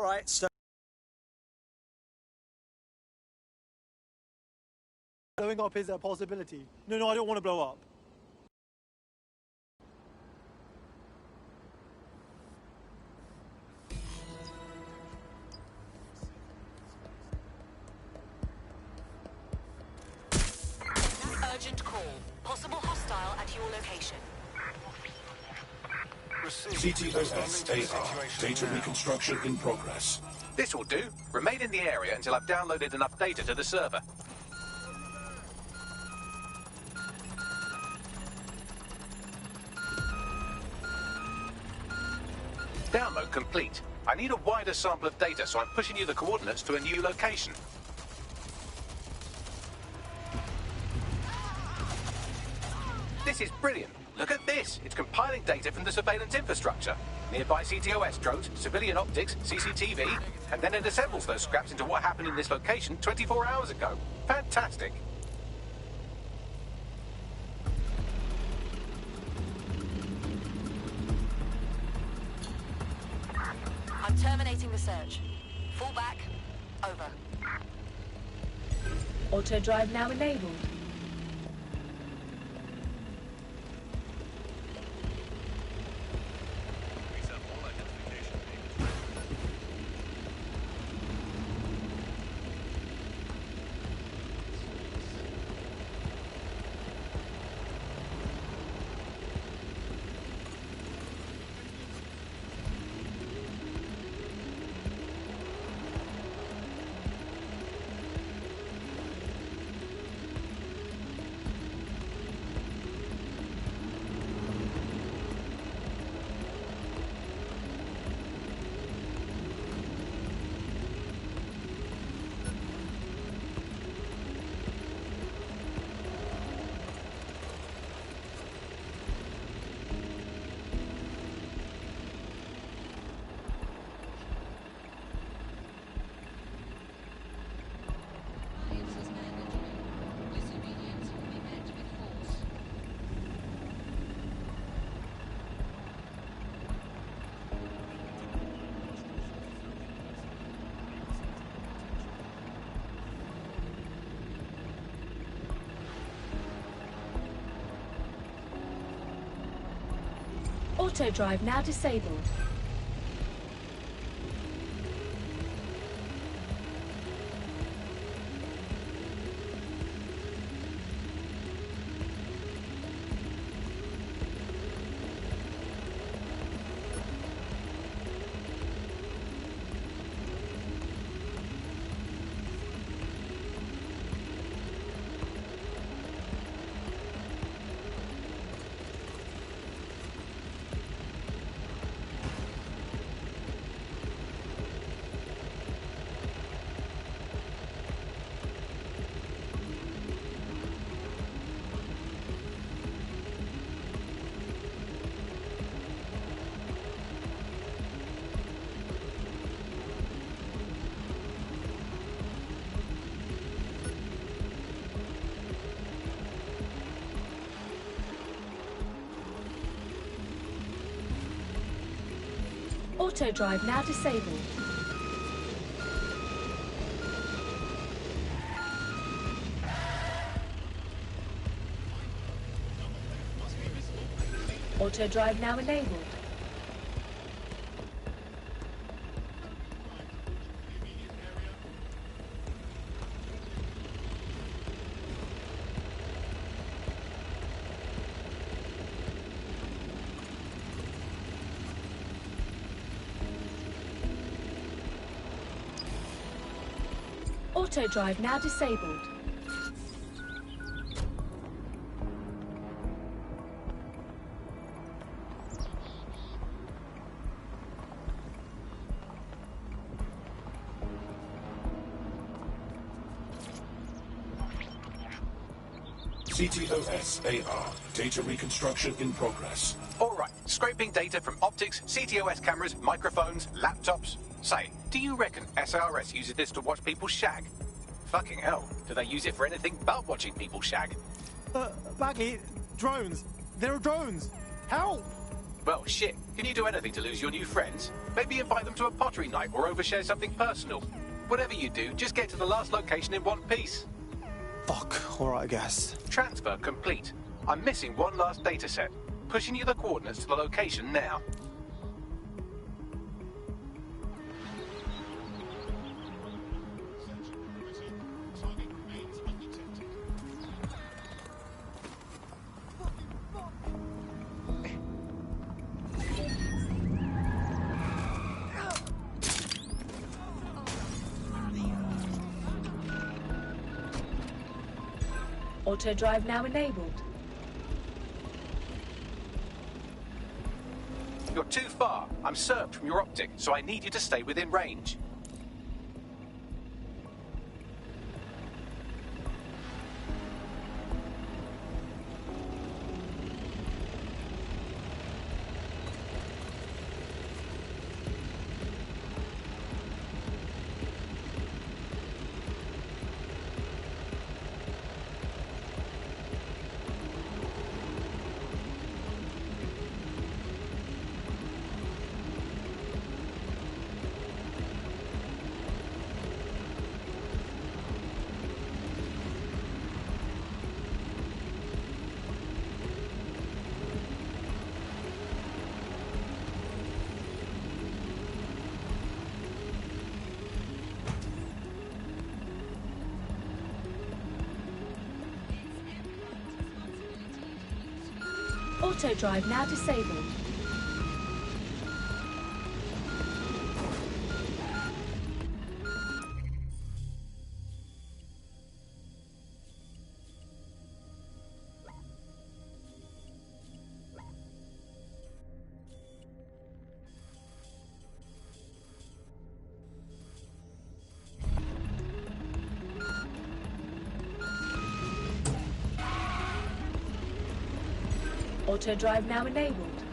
All right, so... Blowing up is a possibility. No, I don't want to blow up. Urgent call. Possible hostile at your location. CTOS-AR. Data reconstruction in progress. This will do. Remain in the area until I've downloaded enough data to the server. Download complete. I need a wider sample of data, so I'm pushing you the coordinates to a new location. This is brilliant. Look at this. It's compiling data from the surveillance infrastructure. Nearby CTOS drones, civilian optics, CCTV, and then it assembles those scraps into what happened in this location 24 hours ago. Fantastic. I'm terminating the search. Fall back. Over. Auto drive now enabled. Auto drive now disabled. Auto drive now disabled. Auto drive now enabled. Auto drive now disabled. CTOS-AR. Data reconstruction in progress. All right, scraping data from optics, CTOS cameras, microphones, laptops. Say, do you reckon SRS uses this to watch people shag? Fucking hell, do they use it for anything but watching people shag? Baggy, drones. There are drones. Help! Well, shit. Can you do anything to lose your new friends? Maybe invite them to a pottery night or overshare something personal. Whatever you do, just get to the last location in one piece. Fuck, alright, I guess. Transfer complete. I'm missing one last data set. Pushing you the coordinates to the location now. Auto drive now enabled. You're too far. I'm served from your optic, so I need you to stay within range. Auto drive now disabled. Auto drive now enabled.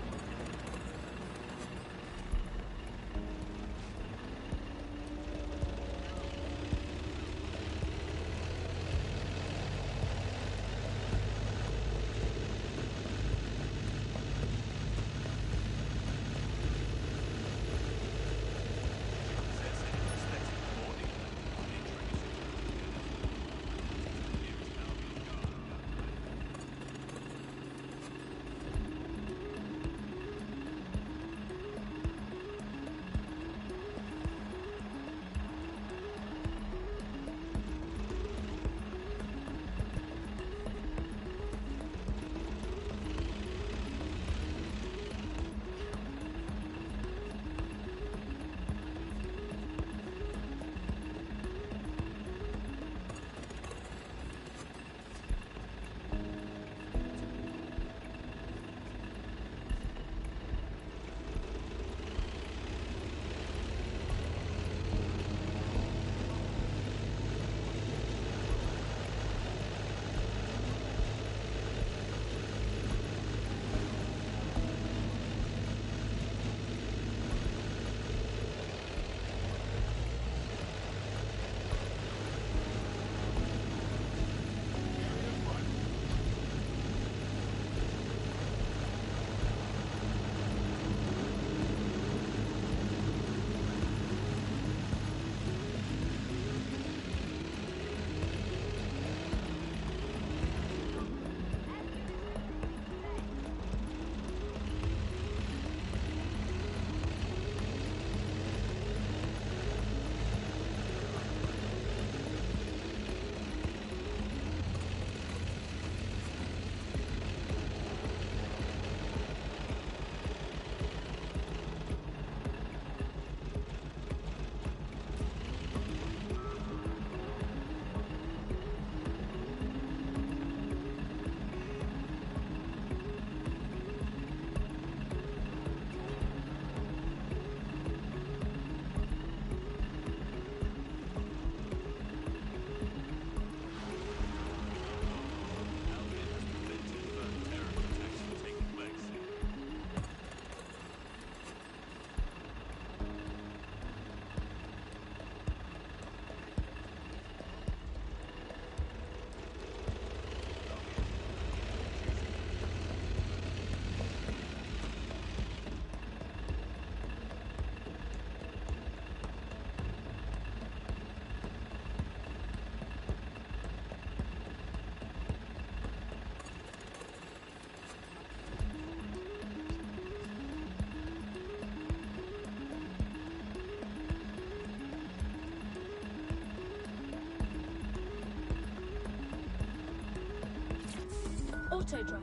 Auto drive.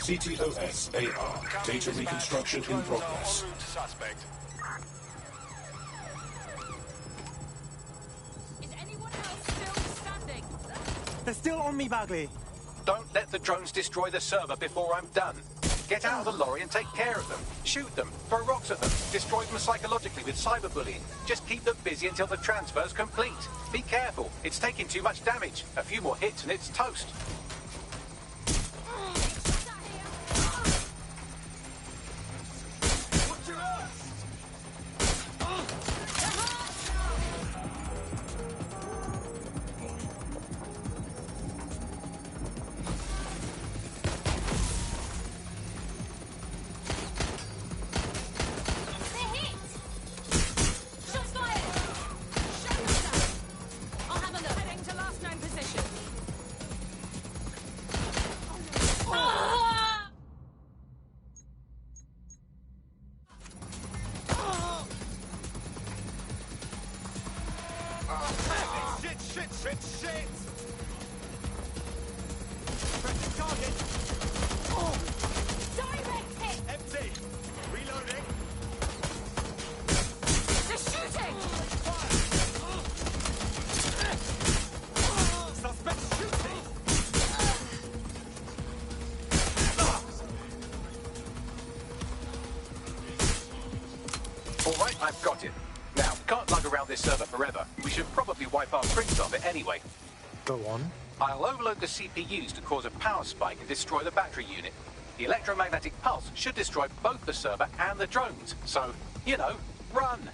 CTOS-AR. Data reconstruction in progress. Suspect. Is anyone else still standing? They're still on me, Bagley. Don't let the drones destroy the server before I'm done. Get out of the lorry and take care of them. Shoot them, throw rocks at them, destroy them psychologically with cyberbullying. Just keep them busy until the transfer's complete. Be careful, it's taking too much damage. A few more hits and it's toast. Alright, I've got it. Now, can't lug around this server forever. We should probably wipe our prints off it anyway. Go on. I'll overload the CPUs to cause a power spike and destroy the battery unit. The electromagnetic pulse should destroy both the server and the drones. So, you know, run!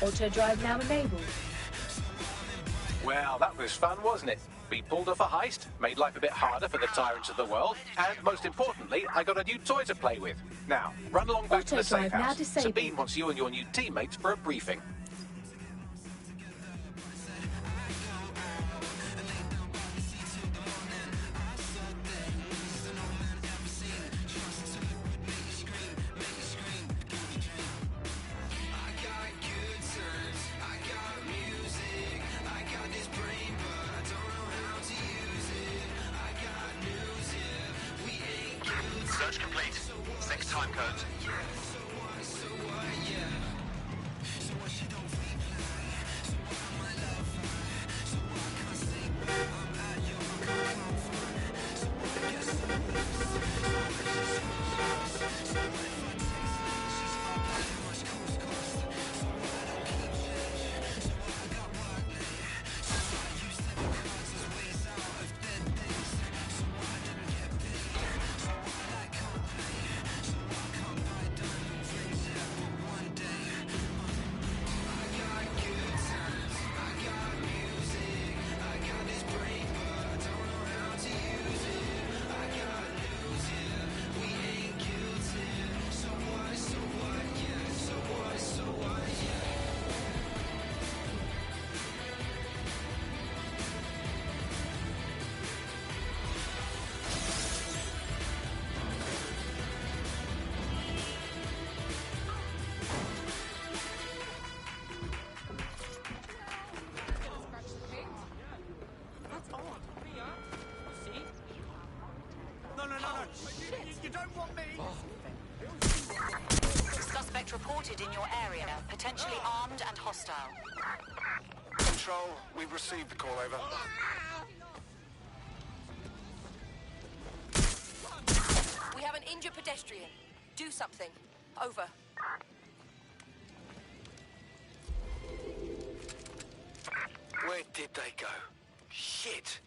Auto drive now enabled. Well, that was fun, wasn't it? We pulled off a heist, made life a bit harder for the tyrants of the world, and most importantly, I got a new toy to play with. Now, run along back to the safe house. Sabine wants you and your new teammates for a briefing. Search complete. 6 time codes. spotted in your area, potentially armed and hostile. Control, we've received the call, over. We have an injured pedestrian. Do something. Over. Where did they go? Shit!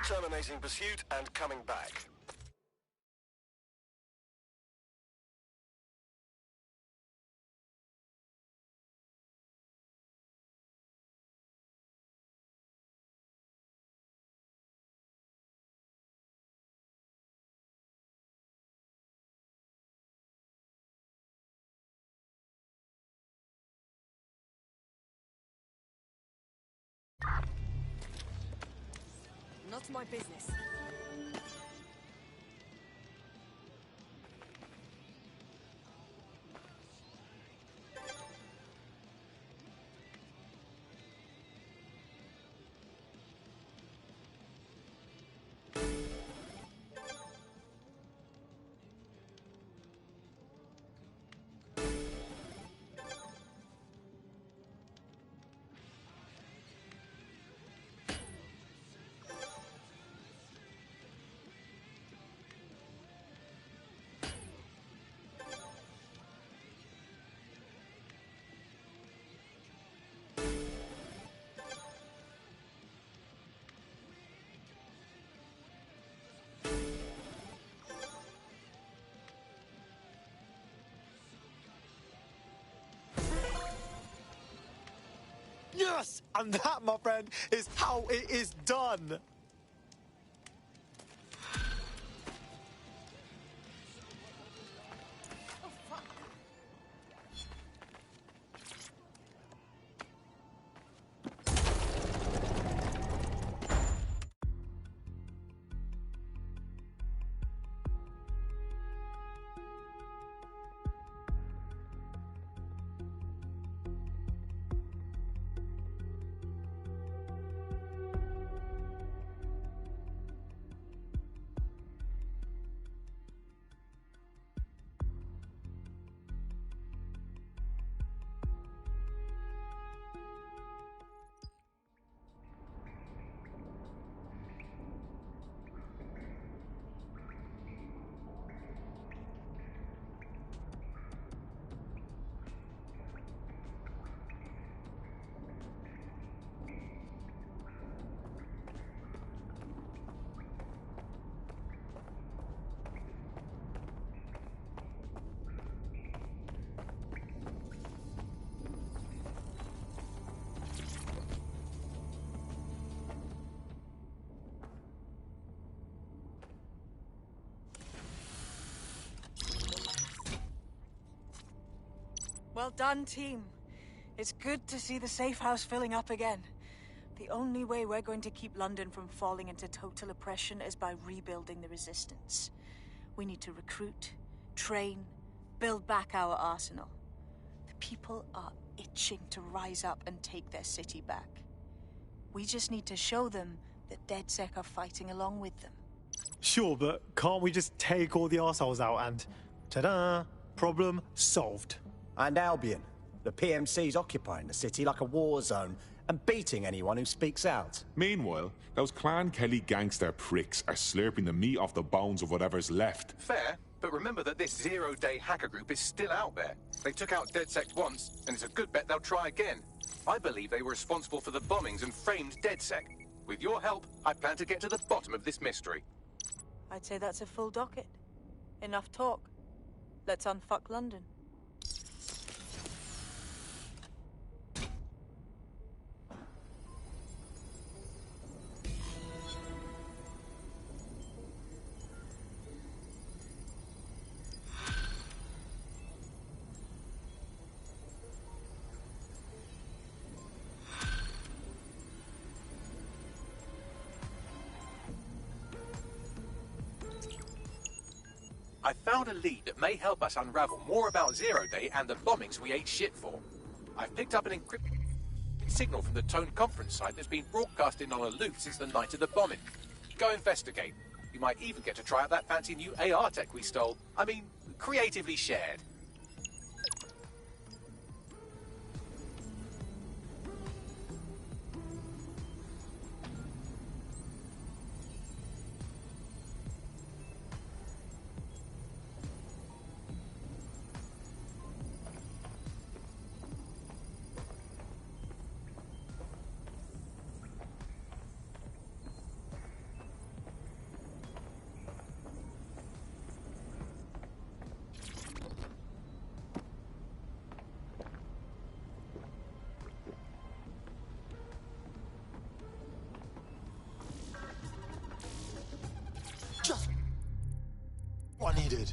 Terminating pursuit and coming back. Not my business. Yes! And that, my friend, is how it is done. Well done, team. It's good to see the safe house filling up again. The only way we're going to keep London from falling into total oppression is by rebuilding the resistance. We need to recruit, train, build back our arsenal. The people are itching to rise up and take their city back. We just need to show them that DedSec are fighting along with them. Sure, but can't we just take all the arseholes out and... ta-da! Problem solved. And Albion. The PMC's occupying the city like a war zone and beating anyone who speaks out. Meanwhile, those Clan Kelly gangster pricks are slurping the meat off the bones of whatever's left. Fair, but remember that this zero-day hacker group is still out there. They took out DedSec once, and it's a good bet they'll try again. I believe they were responsible for the bombings and framed DedSec. With your help, I plan to get to the bottom of this mystery. I'd say that's a full docket. Enough talk. Let's unfuck London. I found a lead that may help us unravel more about Zero Day and the bombings we ate shit for. I've picked up an encrypted... signal from the Tone conference site that's been broadcasting on a loop since the night of the bombing. Go investigate. You might even get to try out that fancy new AR tech we stole. I mean, creatively shared. Just what I needed.